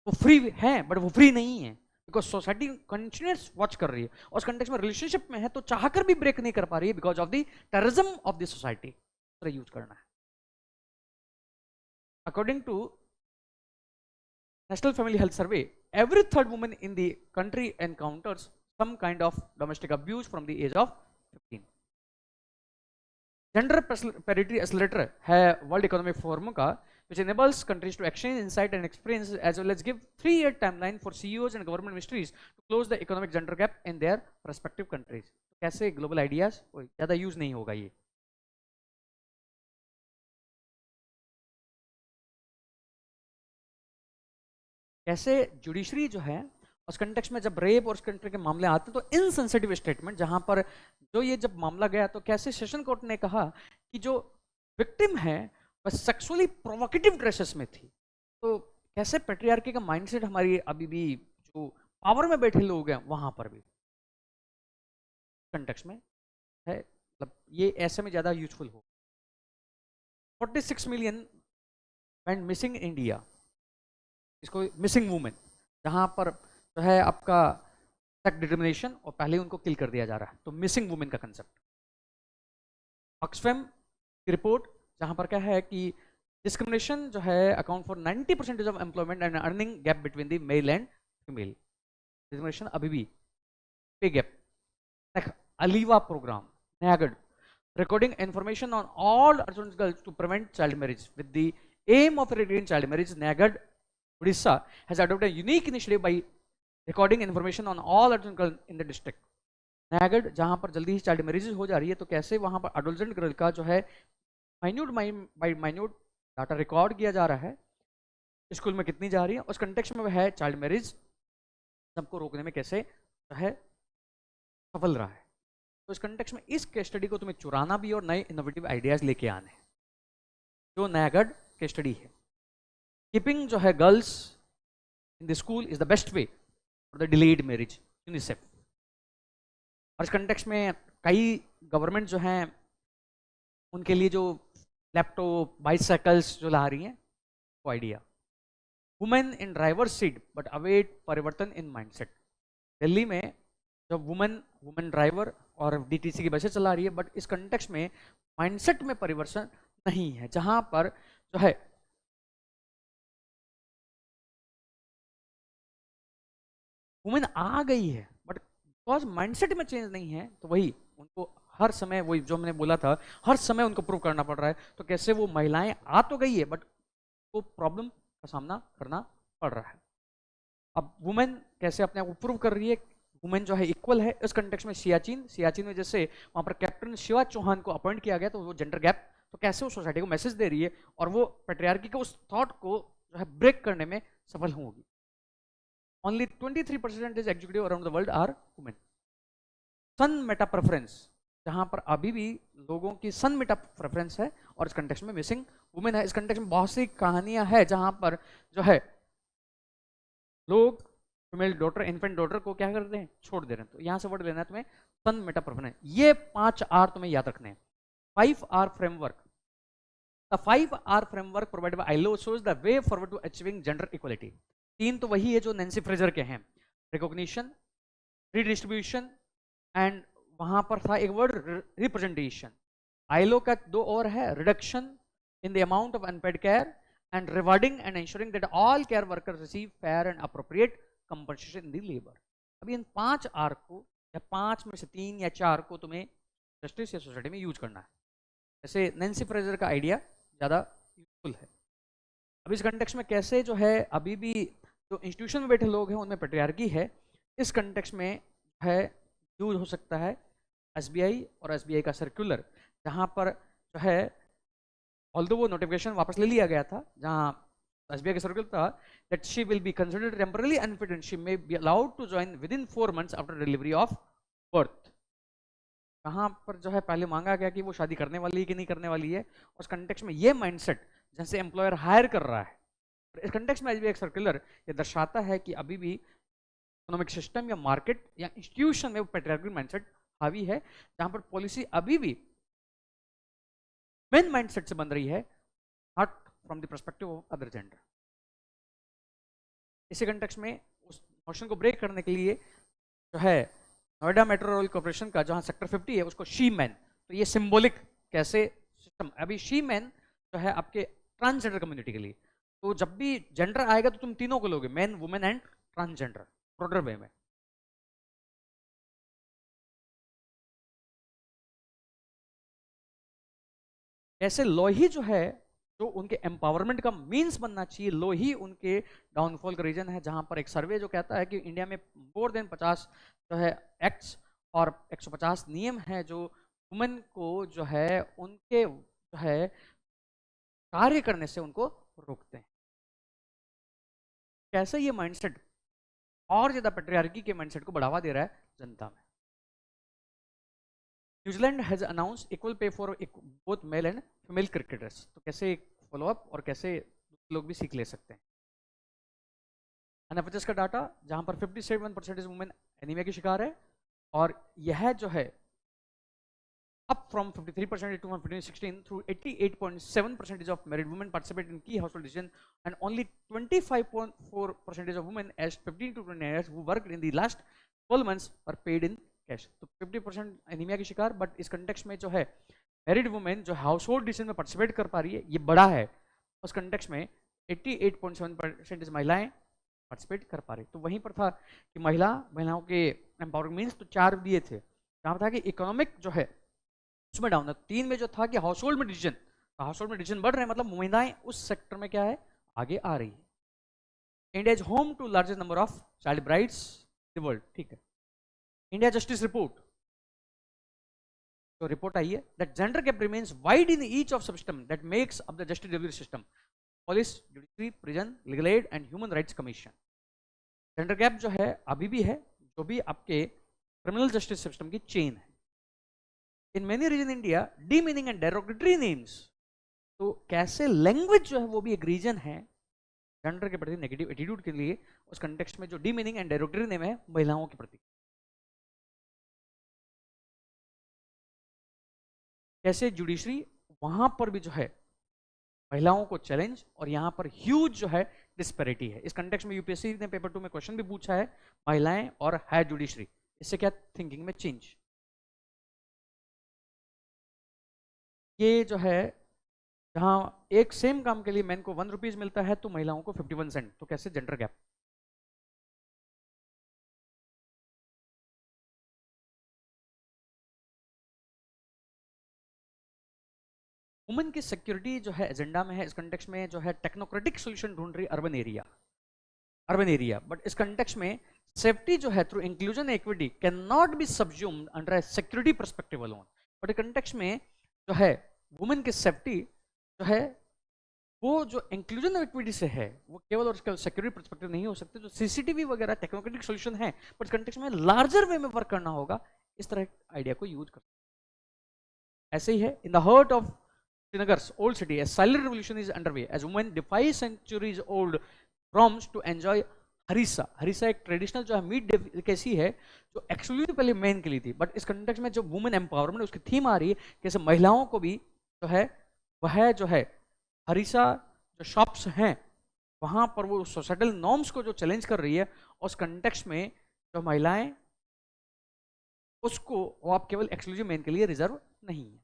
वो free है but वो free नहीं है, बिकॉज सोसाइटी कंटिन्यूस वॉच कर रही है, और उस कंटेक्स्ट में रिलेशनशिप में है तो चाहकर भी ब्रेक नहीं कर पा रही है because of the terrorism of the society. तो यूज करना है। According to national family health survey, every third woman in the country encounters some kind of domestic abuse from the age of 15। Gender parity accelerator है World Economic Forum का, which enables countries to exchange insight and experience as well as give 3-year timeline for CEOs and government ministries to close the economic gender gap in their respective countries. कैसे global ideas ज़्यादा use नहीं होगा ये। कैसे judiciary जो है उस context में जब रेप और उस कंट्री के मामले आते हैं तो इनसेंसिटिव स्टेटमेंट, जहां पर जो ये जब मामला गया तो कैसे सेशन कोर्ट ने कहा कि जो विक्टिम है वह सेक्सुअली प्रोवोकेटिव ड्रेसेस में थी। तो कैसे पेट्रियार्की का माइंडसेट हमारी अभी भी जो पावर में बैठे लोग हैं वहां पर भी कंटेक्स्ट में है, मतलब ये ऐसे में ज्यादा यूजफुल हो। 46 मिलियन went मिसिंग इंडिया, इसको मिसिंग वुमेन, जहां पर जो है आपका सेक्स डिटर्मिनेशन और पहले उनको किल कर दिया जा रहा है, तो मिसिंग वुमेन का कंसेप्ट। ऑक्सफैम की रिपोर्ट जहां पर क्या है कि डिस्क्रिमिनेशन जो है account for 90% of employment and earning gap between the male and female. Discrimination अभी भी, pay gap. Aliva programme, Nayagarh, recording information on all urgent girls to prevent child marriage with the aim of eradicating child marriage. Nayagढ़, Odisha has adopted a unique initiative by recording information on all urgent girls in the district. Nayagarh जहां पर जल्दी ही child marriages हो जा रही है, तो कैसे वहां पर अडोलसेंट गर्ल का जो है माइन्यूट डाटा रिकॉर्ड किया जा रहा है, स्कूल में कितनी जा रही है, उस कंटेक्स्ट में वह है चाइल्ड मैरिज सबको रोकने में कैसे जो है सफल रहा है। तो इस कंटेक्स्ट में इस केस स्टडी को तुम्हें चुराना भी और नए इनोवेटिव आइडियाज लेके आने, जो नयागढ़ केस स्टडी है। कीपिंग जो है girls in the school is the best way for the delayed marriage, UNICEF. और इस कंटेक्स्ट में कई गवर्नमेंट जो हैं उनके लिए जो लैपटॉप बाइसाइकिल्स जो ला रही हैं वो idea. Women in driver seat but await परिवर्तन इन माइंडसेट। दिल्ली में जब वुमेन ड्राइवर और डीटीसी की बसें चला रही है, बट इस कंटेक्स्ट में माइंडसेट में परिवर्तन नहीं है, जहां पर जो है वुमेन आ गई है बट बिकॉज माइंडसेट में चेंज नहीं है, तो वही उनको हर समय, वही जो मैंने बोला था, हर समय उनको प्रूव करना पड़ रहा है। तो कैसे वो महिलाएं आ तो गई है बट वो प्रॉब्लम का सामना करना पड़ रहा है। अब वुमेन कैसे अपने आप को प्रूव कर रही है, वुमेन जो है इक्वल है। इस कंटेक्स्ट में सियाचिन में जैसे वहां पर कैप्टन शिवा चौहान को अपॉइंट किया गया, तो वो जेंडर गैप, तो कैसे वो सोसाइटी को मैसेज दे रही है और वो पेट्रियार्की के उस थॉट को जो है ब्रेक करने में सफल होगी। Only 23% executive around the world are women. Son meta preference, जहां पर अभी भी लोगों की सन मेटा प्रेफरेंस है और इस कंटेक्स्ट में मिसिंग वुमेन है। इस कंटेक्स्ट में बहुत सी कहानियां हैं जहां पर जो है लोग फीमेल डॉटर, इन्फेंट डॉटर को क्या करते हैं, छोड़ दे रहे हैं। तो यहां से वर्ड लेना है तुम्हें, सन मेटा प्रेफरेंस। ये 5 आर तुम्हें याद रखने हैं। 5 R framework, the 5 R framework provided by ILO shows the way forward to achieving gender equality. 3 तो वही है जो नैन्सी फ्रेजर के हैं, रिकॉग्निशन, रिडिस्ट्रीब्यूशन एंड वहां पर था एक वर्ड रिप्रेजेंटेशन। आईलो का 2 और है, reduction in the amount of unpaired care and rewarding and ensuring that all care workers receive fair and appropriate compensation in the labour. अभी इन 5 आर को, या 5 में से 3 या 4 को तुम्हें जस्टिस या सोसाइटी में यूज करना है। जैसे नैन्सी फ्रेजर का आइडिया ज़्यादा यूजफुल है। अब इस कंटेक्स्ट में कैसे जो है अभी भी जो इंस्टीट्यूशन में बैठे लोग हैं उनमें पेट्रियार्की है, इस कंटेक्स्ट में है यूज हो सकता है एसबीआई और एसबीआई का सर्कुलर, जहां पर जो है ऑल्दो वो नोटिफिकेशन वापस ले लिया गया था, जहां एसबीआई का सर्कुलर था that she will be considered temporary unfit and she may be allowed to join within 4 months after delivery of birth. कहाँ पर जो है पहले मांगा गया कि वो शादी करने वाली है कि नहीं करने वाली है। उस कंटेक्स्ट में ये माइंडसेट जैसे एम्प्लॉयर हायर कर रहा है, इस कंटेक्स्ट में एक सर्कुलर ये दर्शाता है कि अभी भी इकोनॉमिक सिस्टम या मार्केट या इंस्टीट्यूशन में वो पैट्रियार्कल माइंडसेट हावी है, जहां पर पॉलिसी अभी भी मेन माइंडसेट से बन रही है, not from the perspective of other gender. इसी कंटेक्स्ट में उस नोशन को ब्रेक करने के लिए जो है नोएडा मेट्रो रेल कॉर्पोरेशन का जहां सेक्टर 50 है उसको शी मैन, तो ये सिंबॉलिक कैसे सिस्टम, अभी शी मैन जो है आपके ट्रांसजेंडर कम्युनिटी के लिए, तो जब भी जेंडर आएगा तो तुम तीनों को लोगे, man women and transgender, broader way में। ऐसे लो ही जो है, जो उनके एम्पावरमेंट का मींस बनना चाहिए, लो ही उनके डाउनफॉल का रीजन है। जहां पर एक सर्वे जो कहता है कि इंडिया में मोर देन 50 जो है एक्ट्स और 150 नियम है जो वुमेन को जो है उनके जो है कार्य करने से उनको रोकते हैं। कैसे ये माइंडसेट और ज्यादा पेट्रियार्की के माइंडसेट को बढ़ावा दे रहा है जनता में। New Zealand has announce equal pay for both male and female cricketers, तो कैसे फॉलो अप और कैसे लोग भी सीख ले सकते हैं। एनएफएचएस का डाटा जहां पर 57% वुमेन एनीमिया की शिकार है, और यह जो है up from 53% in 2016 through 88.7% of married women participate in key household decisions, and only 25.4% of women aged 15 to 29 years who worked in the last 12 months were paid in cash। तो 50% anaemia की शिकार, बट इस context में जो है married women जो house hold decision में participate कर पा रही है ये बड़ा है। उस कंटेक्स्ट में 88.7% महिलाएं पार्टिसिपेट कर पा रही। तो वहीं पर था कि महिलाओं के एम्पावरमेंट मीन्स तो 4 दिए थे, जहां था कि इकोनॉमिक जो है उसमें डाउन है। 3 में जो था कि हाउस होल्ड में डिसीजन, हाउस होल्ड में डिसीजन बढ़ रहे हैं, मतलब महिलाएं उस सेक्टर में क्या है आगे आ रही है। India is home to largest number of child brides the world, ठीक है। इंडिया जस्टिस रिपोर्ट, तो रिपोर्ट आई है that gender gap remains wide in each of system that makes up the justice delivery system, police, judiciary, prison, legal aid and human rights commission. Gender gap जो है अभी भी है, जो भी आपके क्रिमिनल जस्टिस सिस्टम की चेन है। In many reason India demeaning and derogatory names, तो कैसे लैंग्वेज जो है वो भी एक रीजन है जेंडर के प्रति नेगेटिव एटीट्यूड के लिए। उस कंटेक्स्ट में जो डीमीनिंग एंड डेरोगेटरी नेम है महिलाओं के प्रति, कैसे जुडिशरी वहां पर भी जो है महिलाओं को चैलेंज, और यहां पर ह्यूज जो है डिस्पैरिटी है। इस कंटेक्स्ट में यूपीएससी ने पेपर 2 में क्वेश्चन भी पूछा है, महिलाएं और हायर जुडिशरी, इससे क्या थिंकिंग में चेंज। ये जो है जहां एक सेम काम के लिए मैन को 1 रुपीज मिलता है तो महिलाओं को 51 सेंट, तो कैसे जेंडर गैप। वुमेन की सिक्योरिटी जो है एजेंडा में है, इस कंटेक्स्ट में जो है टेक्नोक्रेटिक सॉल्यूशन ढूंढ रही अर्बन एरिया, बट इस कंटेक्स्ट में सेफ्टी जो है through inclusion equity can not be subsumed under security perspective alone. But इस कंटेक्स्ट में जो है वुमेन की सेफ्टी जो है वो जो इंक्लूजन इक्विटी से है वो केवल और केवल सिक्योरिटी पर्सपेक्टिव नहीं हो सकते। जो सीसीटीवी वगैरह टेक्नोक्रेटिक सॉल्यूशन है, बट इस कंटेक्स्ट में लार्जर वे में वर्क करना होगा, इस तरह आइडिया को यूज कर। ऐसे ही है in the heart of Srinagar's old city, a silent revolution is underway as women defy centuries-old norms to enjoy harees. Harees एक ट्रेडिशनल जो है मीट डिलिकेसी है जो एक्सक्लूसिव पहले मेन के लिए थी, बट इस कंटेक्स्ट में जो वुमेन एम्पावरमेंट उसकी थीम आ रही है कैसे महिलाओं को भी जो है वह जो है हरीसा जो शॉप्स हैं वहां पर वो सोसाइटल नॉर्म्स को जो चैलेंज कर रही है, उस कंटेक्स्ट में जो महिलाएं उसको वो आप केवल एक्सक्लूसिव मेन के लिए रिजर्व नहीं है।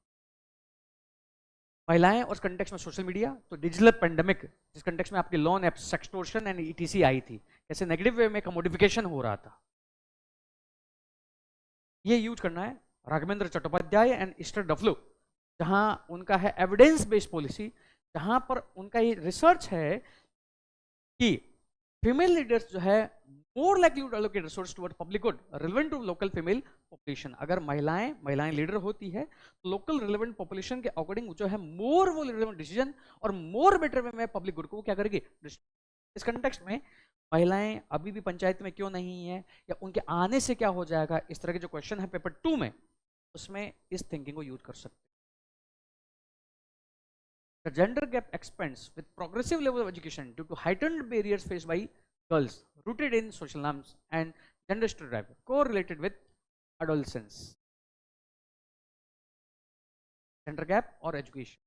महिलाएं और कंटेक्स्ट में सोशल मीडिया, तो डिजिटल पेंडेमिक जिस कंटेक्स्ट में आपकी loan app sextortion and etc आई थी, कैसे नेगेटिव वे में कमोडिफिकेशन हो रहा था, ये यूज करना है। राघवेंद्र चट्टोपाध्याय एंड ईस्टर डफलो, जहां उनका है एविडेंस बेस्ड पॉलिसी, जहां पर उनका ये रिसर्च है कि फीमेल लीडर्स जो है more likely to allocate resources towards public good relevant to local female population। अगर महिलाएं लीडर होती है तो लोकल रिलेवेंट पॉपुलेशन के अकॉर्डिंग जो है मोर वो रिलेवेंट डिसीजन और मोर बेटर वे में पब्लिक गुड को क्या करेगी। इस कंटेक्स्ट में महिलाएं अभी भी पंचायत में क्यों नहीं है या उनके आने से क्या हो जाएगा, इस तरह के जो क्वेश्चन है पेपर 2 में, उसमें इस थिंकिंग को यूज कर सकते हैं। The gender gap expands with progressive level of education due to heightened barriers faced by girls, rooted in social norms and gender stereotypes correlated with adolescence। Gender gap और education,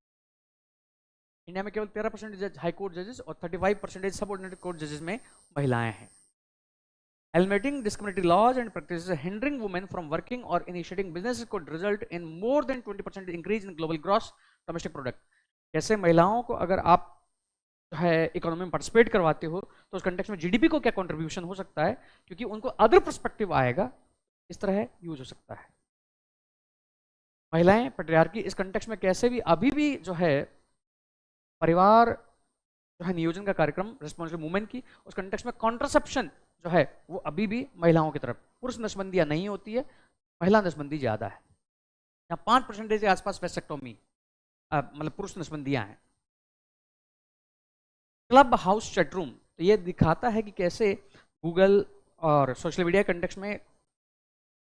India में केवल 13% high court जजेस और 35% subordinate court जजेस में महिलाएं हैं। Eliminating discriminatory laws and practices hindering women from working or initiating businesses could result in more than 20% increase in global gross domestic product। कैसे महिलाओं को अगर आप जो है इकोनॉमी में पार्टिसिपेट करवाते हो तो उस कंटेक्स्ट में जीडीपी को क्या कंट्रीब्यूशन हो सकता है, क्योंकि उनको अदर पर्सपेक्टिव आएगा, इस तरह यूज हो सकता है। महिलाएं पैट्रियार्की, इस कंटेक्स्ट में कैसे भी अभी भी जो है परिवार जो है नियोजन का कार्यक्रम रिस्पॉन्सिबल वुमेन की, उस कंटेक्स्ट में कॉन्ट्रासेप्शन जो है वो अभी भी महिलाओं की तरफ, पुरुष नसबंदियां नहीं होती है, महिला नसबंदी ज्यादा है। यहाँ 5% के आसपास वेसेक्टोमी मतलब पुरुष नसबंदियां हैं। क्लब हाउस चैटरूम, तो ये दिखाता है कि कैसे गूगल और सोशल मीडिया कंटेक्स्ट में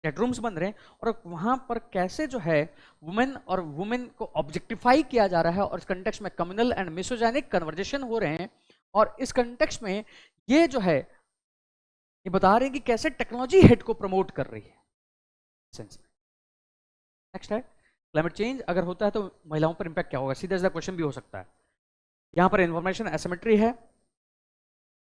चैटरूम्स बन रहे हैं और वहां पर कैसे जो है वुमेन को ऑब्जेक्टिफाई किया जा रहा है और इस कंटेक्स्ट में कम्युनल एंड मिसोजानिक कन्वर्जेशन हो रहे हैं। और इस कंटेक्स्ट में ये जो है ये बता रहे हैं कि कैसे टेक्नोलॉजी हेड को प्रमोट कर रही है। नेक्स्ट है क्लाइमेट चेंज अगर होता है तो महिलाओं पर इंपैक्ट क्या होगा, सीधा सीधा क्वेश्चन भी हो सकता है। यहाँ पर इन्फॉर्मेशन एसिमेट्री है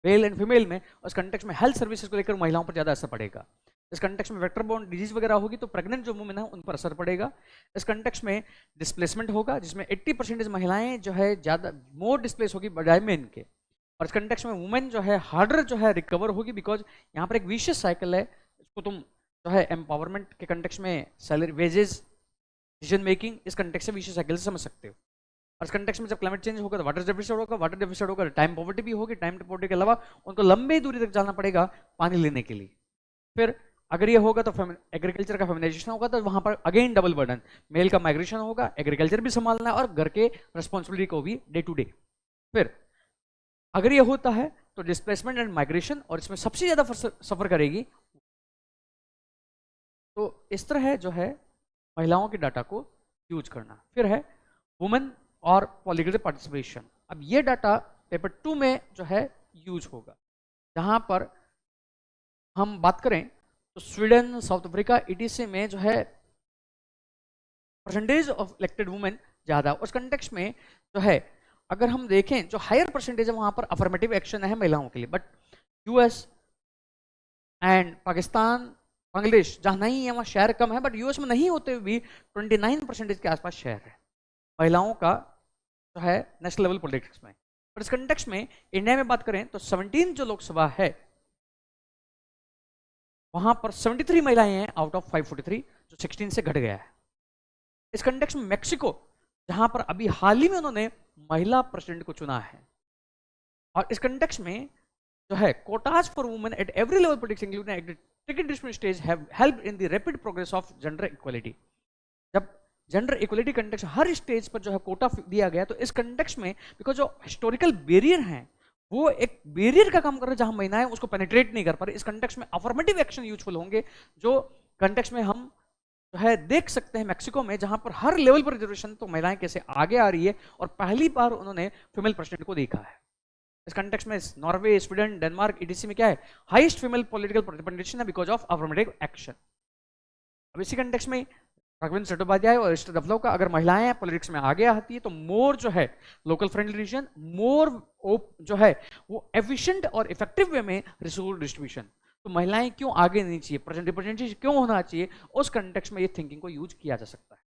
मेल एंड फीमेल में, उस कंटेक्स्ट में हेल्थ सर्विसेज को लेकर महिलाओं पर ज्यादा असर पड़ेगा। इस कंटेक्स्ट में वेक्टर बोर्न डिजीज वगैरह होगी तो प्रेग्नेंट जो वुमेन है उन पर असर पड़ेगा। इस कंटेक्स्ट में डिस्प्लेसमेंट होगा जिसमें 80% महिलाएं जो है ज्यादा मोर डिस्प्लेस होगी बजाय मेन के। और इस कंटेक्स्ट में वुमेन जो है हार्डर जो है रिकवर होगी, बिकॉज यहाँ पर एक विशियस साइकिल है, इसको तुम जो है एम्पावरमेंट के कंटेक्स्ट में सैलरी वेजेस डिसीजन मेकिंग इस कंटेक्स्ट से विशियस साइकिल से समझ सकते हो। और इस कंटेक्स्ट में जब क्लाइमेट चेंज होगा तो वाटर डेफिसिट होगा, टाइम पॉवर्टी भी होगी, टाइम पॉवर्टी के अलावा उनको लंबी दूरी तक जाना पड़ेगा पानी लेने के लिए। फिर अगर ये होगा तो एग्रीकल्चर का फेमिनाइजेशन होगा तो वहां पर अगेन डबल बर्डन, मेल का माइग्रेशन होगा, एग्रीकल्चर भी संभालना है और घर के रिस्पॉन्सिबिलिटी को भी डे टू डे। फिर अगर ये होता है तो डिस्प्लेसमेंट एंड माइग्रेशन, और इसमें सबसे ज्यादा सफर करेगी। तो इस तरह है जो है महिलाओं के डाटा को यूज करना। फिर है वुमेन और पॉलिटिकल पार्टिसिपेशन। अब ये डाटा पेपर 2 में जो है यूज होगा, जहां पर हम बात करें तो स्वीडन, साउथ अफ्रीका, ईटीसी में जो है परसेंटेज ऑफ इलेक्टेड वुमेन ज्यादा। उस कंटेक्स्ट में जो है अगर हम देखें जो हायर परसेंटेज है वहां पर अफर्मेटिव एक्शन है महिलाओं के लिए, but US and Pakistan, Bangladesh जहां नहीं है वहां शेयर कम है, बट यूएस में नहीं होते हुए भी 29% के आसपास शेयर है महिलाओं का जो है नेशनल लेवल पॉलिटिक्स में। पर इस कंटेक्स्ट में इंडिया में बात करें तो 17 जो लोकसभा है वहां पर 73 महिलाएं हैं आउट ऑफ 543, जो 16 से घट गया है। इस कंटेक्स्ट में मैक्सिको, जहां पर अभी हाल ही में उन्होंने महिला प्रेसिडेंट को चुना है, और इस कंटेक्स्ट में जो है Kota's for women at every level politics including ticket distribution stage have helped in the rapid progress of gender equality. जब जेंडर इक्वलिटी कंटेक्स्ट हर स्टेज पर जो है कोटा दिया गया, तो इस कंटेक्स्ट में बिकॉज जो हिस्टोरिकल बैरियर हैं वो एक बैरियर का काम कर रहे हैं जहां महिलाएं उसको पेनिट्रेट नहीं कर पा रही। इस कंटेक्स्ट में अफर्मेटिव एक्शन यूजफुल होंगे, जो कंटेक्स्ट में हम जो है देख सकते हैं मैक्सिको में, जहां पर हर लेवल पर रिजर्वेशन तो महिलाएं कैसे आगे आ रही है, और पहली बार उन्होंने फीमेल प्रेसिडेंट को देखा है। इस कंटेक्स्ट में नॉर्वे, स्वीडन, डेनमार्क, ईडीसी में क्या है, हाईएस्ट फीमेल पॉलिटिकल रिप्रेजेंटेशन है बिकॉज ऑफ अफर्मेटिव एक्शन। अब इसी कंटेक्स्ट में राघवेंद्र चट्टोपाध्याय और एस्टर डुफ्लो का, अगर महिलाएं पॉलिटिक्स में आगे आती है तो मोर जो है लोकल फ्रेंडली रीजन, मोर जो है वो एफिशिएंट और इफेक्टिव वे में रिसोर्स डिस्ट्रीब्यूशन। तो महिलाएं क्यों आगे नहीं चाहिए, रिप्रेजेंटेशन क्यों होना चाहिए, उस कंटेक्स्ट में ये थिंकिंग को यूज किया जा सकता है।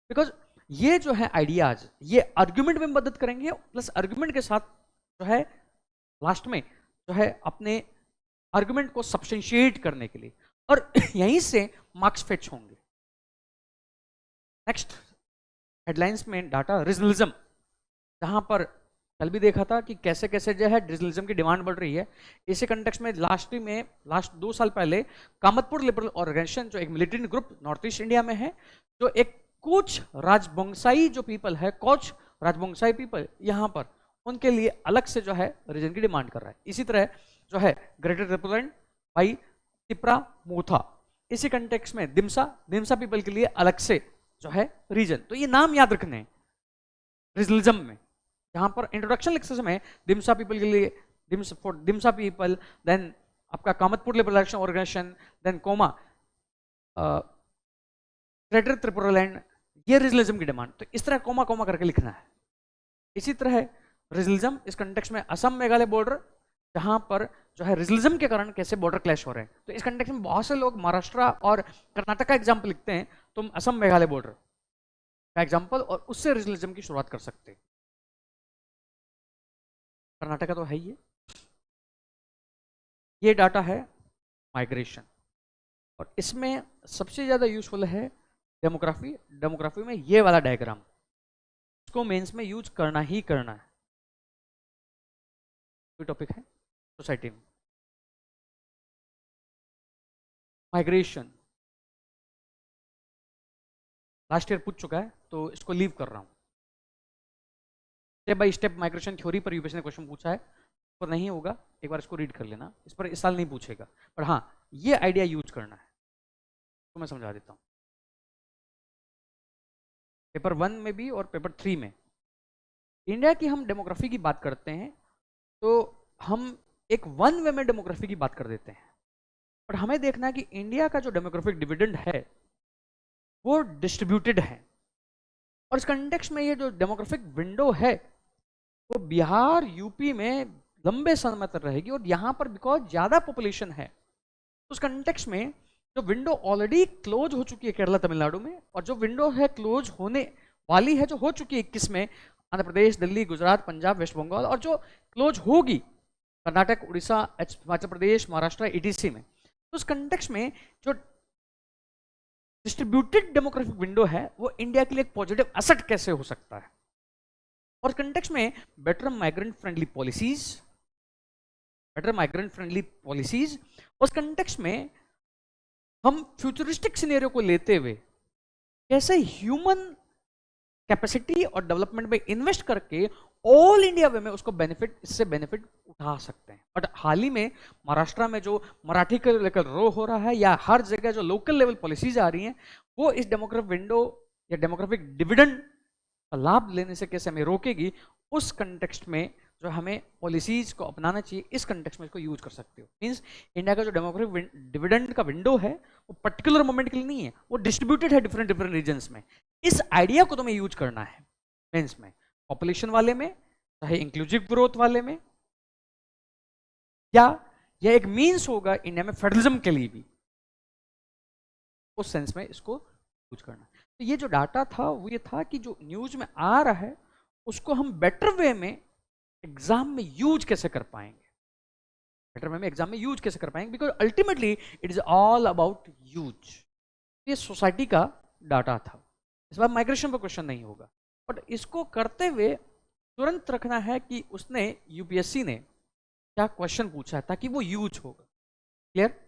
बिकॉज ये जो है आइडियाज ये आर्ग्यूमेंट में मदद करेंगे, प्लस आर्ग्यूमेंट के साथ जो है लास्ट में जो है अपने आर्ग्यूमेंट को सब्सटेंशिएट करने के लिए, और यहीं से मार्क्स फेच होंगे। नेक्स्ट हेडलाइंस में डाटा रीजनलिज्म, जहां पर कल भी देखा था कि कैसे कैसे जो है रीजनलिज्म की डिमांड बढ़ रही है। इसी कंटेक्स्ट में लास्ट 2 साल पहले कामतपुर लिबरल ऑर्गेनाइजेशन, जो एक militant group north east India में है, जो एक कुछ राजबंशाई जो पीपल है, कुछ राजबंशाई पीपल यहाँ पर उनके लिए अलग से जो है रीजन की डिमांड कर रहा है। इसी तरह जो है ग्रेटर त्रिपुरा भाई तिप्रा मोथा, इसी कंटेक्स्ट में दिमसा पीपल के लिए अलग से जो है रीजन। तो ये नाम याद रखने हैं रीजनलिज्म में, जहां पर इंट्रोडक्शन लिखते समय दिमसा पीपल के लिए दिमसा पीपल, देन आपका कामतपुर लिबरेशन ऑर्गेनाइजेशन, देन कोमा ग्रेटर त्रिपुरा लैंड, ये रीजनलिज्म की डिमांड। तो इस तरह कोमा कोमा करके लिखना है। इसी तरह रीजनलिज्म इस कंटेक्स्ट में असम मेघालय बॉर्डर, जहां पर जो है रीजनलिज्म के कारण कैसे बॉर्डर क्लैश हो रहे हैं। तो इस कंटेक्स्ट में बहुत से लोग महाराष्ट्र और कर्नाटक का एग्जाम्पल लिखते हैं, तुम असम मेघालय बॉर्डर का एग्जाम्पल, और उससे रीजनलिज्म की शुरुआत कर सकते हैं। कर्नाटक का तो है ही। ये डाटा है माइग्रेशन, और इसमें सबसे ज्यादा यूजफुल है डेमोग्राफी में ये वाला डायग्राम, इसको मेंस में यूज करना ही करना है। कोई टॉपिक है सोसाइटी में माइग्रेशन, लास्ट ईयर पूछ चुका है तो इसको लीव कर रहा हूं। Step by step migration theory पर यूपीएससी ने क्वेश्चन पूछा है, पर नहीं होगा, एक बार इसको रीड कर लेना, इस पर इस साल नहीं पूछेगा, पर हाँ ये आइडिया यूज करना है। तो मैं समझा देता हूं, पेपर 1 में भी और पेपर 3 में इंडिया की हम डेमोग्राफी की बात करते हैं तो हम एक वन वे में डेमोग्राफी की बात कर देते हैं, पर हमें देखना है कि इंडिया का जो डेमोग्राफिक डिविडेंड है वो डिस्ट्रीब्यूटेड है। और इस कंटेक्स्ट में ये जो डेमोग्राफिक विंडो है वो बिहार यूपी में लंबे समय तक रहेगी, और यहाँ पर बिकॉज ज़्यादा पॉपुलेशन है तो उस कंटेक्स्ट में जो विंडो ऑलरेडी क्लोज हो चुकी है केरला तमिलनाडु में, और जो विंडो है क्लोज होने वाली है, जो हो चुकी है 21 में आंध्र प्रदेश, दिल्ली, गुजरात, पंजाब, वेस्ट बंगाल, और जो क्लोज होगी कर्नाटक, उड़ीसा, हिमाचल प्रदेश, महाराष्ट्र, ईटीसी में। तो उस कंटेक्स्ट में जो डिस्ट्रीब्यूटेड डेमोग्राफिक विंडो है वो इंडिया के लिए एक पॉजिटिव एसेट कैसे हो सकता है। और कंटेक्स्ट में बेटर माइग्रेंट फ्रेंडली पॉलिसीज, उस कंटेक्स्ट में हम फ्यूचरिस्टिक सिनेरियो को लेते हुए कैसे ह्यूमन कैपेसिटी और डेवलपमेंट में इन्वेस्ट करके ऑल इंडिया वे में उसको इससे बेनिफिट उठा सकते हैं। बट हाल ही में महाराष्ट्र में जो मराठी को लेकर रो हो रहा है, या हर जगह जो लोकल लेवल पॉलिसीज आ रही हैं, वो इस डेमोग्राफिक विंडो या डेमोग्राफिक डिविडेंड का लाभ लेने से कैसे हमें रोकेगी, उस कंटेक्स्ट में जो हमें पॉलिसीज को अपनाना चाहिए, इस कंटेक्स्ट में इसको यूज कर सकते हो। मींस इंडिया का जो डेमोग्राफिक डिविडेंड का विंडो है वो पर्टिकुलर मोमेंट के लिए नहीं है, वो डिस्ट्रीब्यूटेड है डिफरेंट रीजन्स में। इस आइडिया को तुम्हें यूज करना है मेंस में, पॉपुलेशन वाले में, चाहे इंक्लूसिव ग्रोथ वाले में, या यह एक मीन्स होगा इंडिया में फेडरलिज्म के लिए भी, उस सेंस में इसको यूज करना। तो ये जो डाटा था वो ये था कि जो न्यूज में आ रहा है उसको हम बेटर वे में एग्जाम में यूज कैसे कर पाएंगे, बेटर वे में एग्जाम में यूज कैसे कर पाएंगे, because ultimately it is all about use. ये सोसाइटी का डाटा था, इस बार माइग्रेशन पर क्वेश्चन नहीं होगा, बट इसको करते हुए तुरंत रखना है कि उसने यूपीएससी ने क्या क्वेश्चन पूछा है ताकि वो यूज होगा। क्लियर?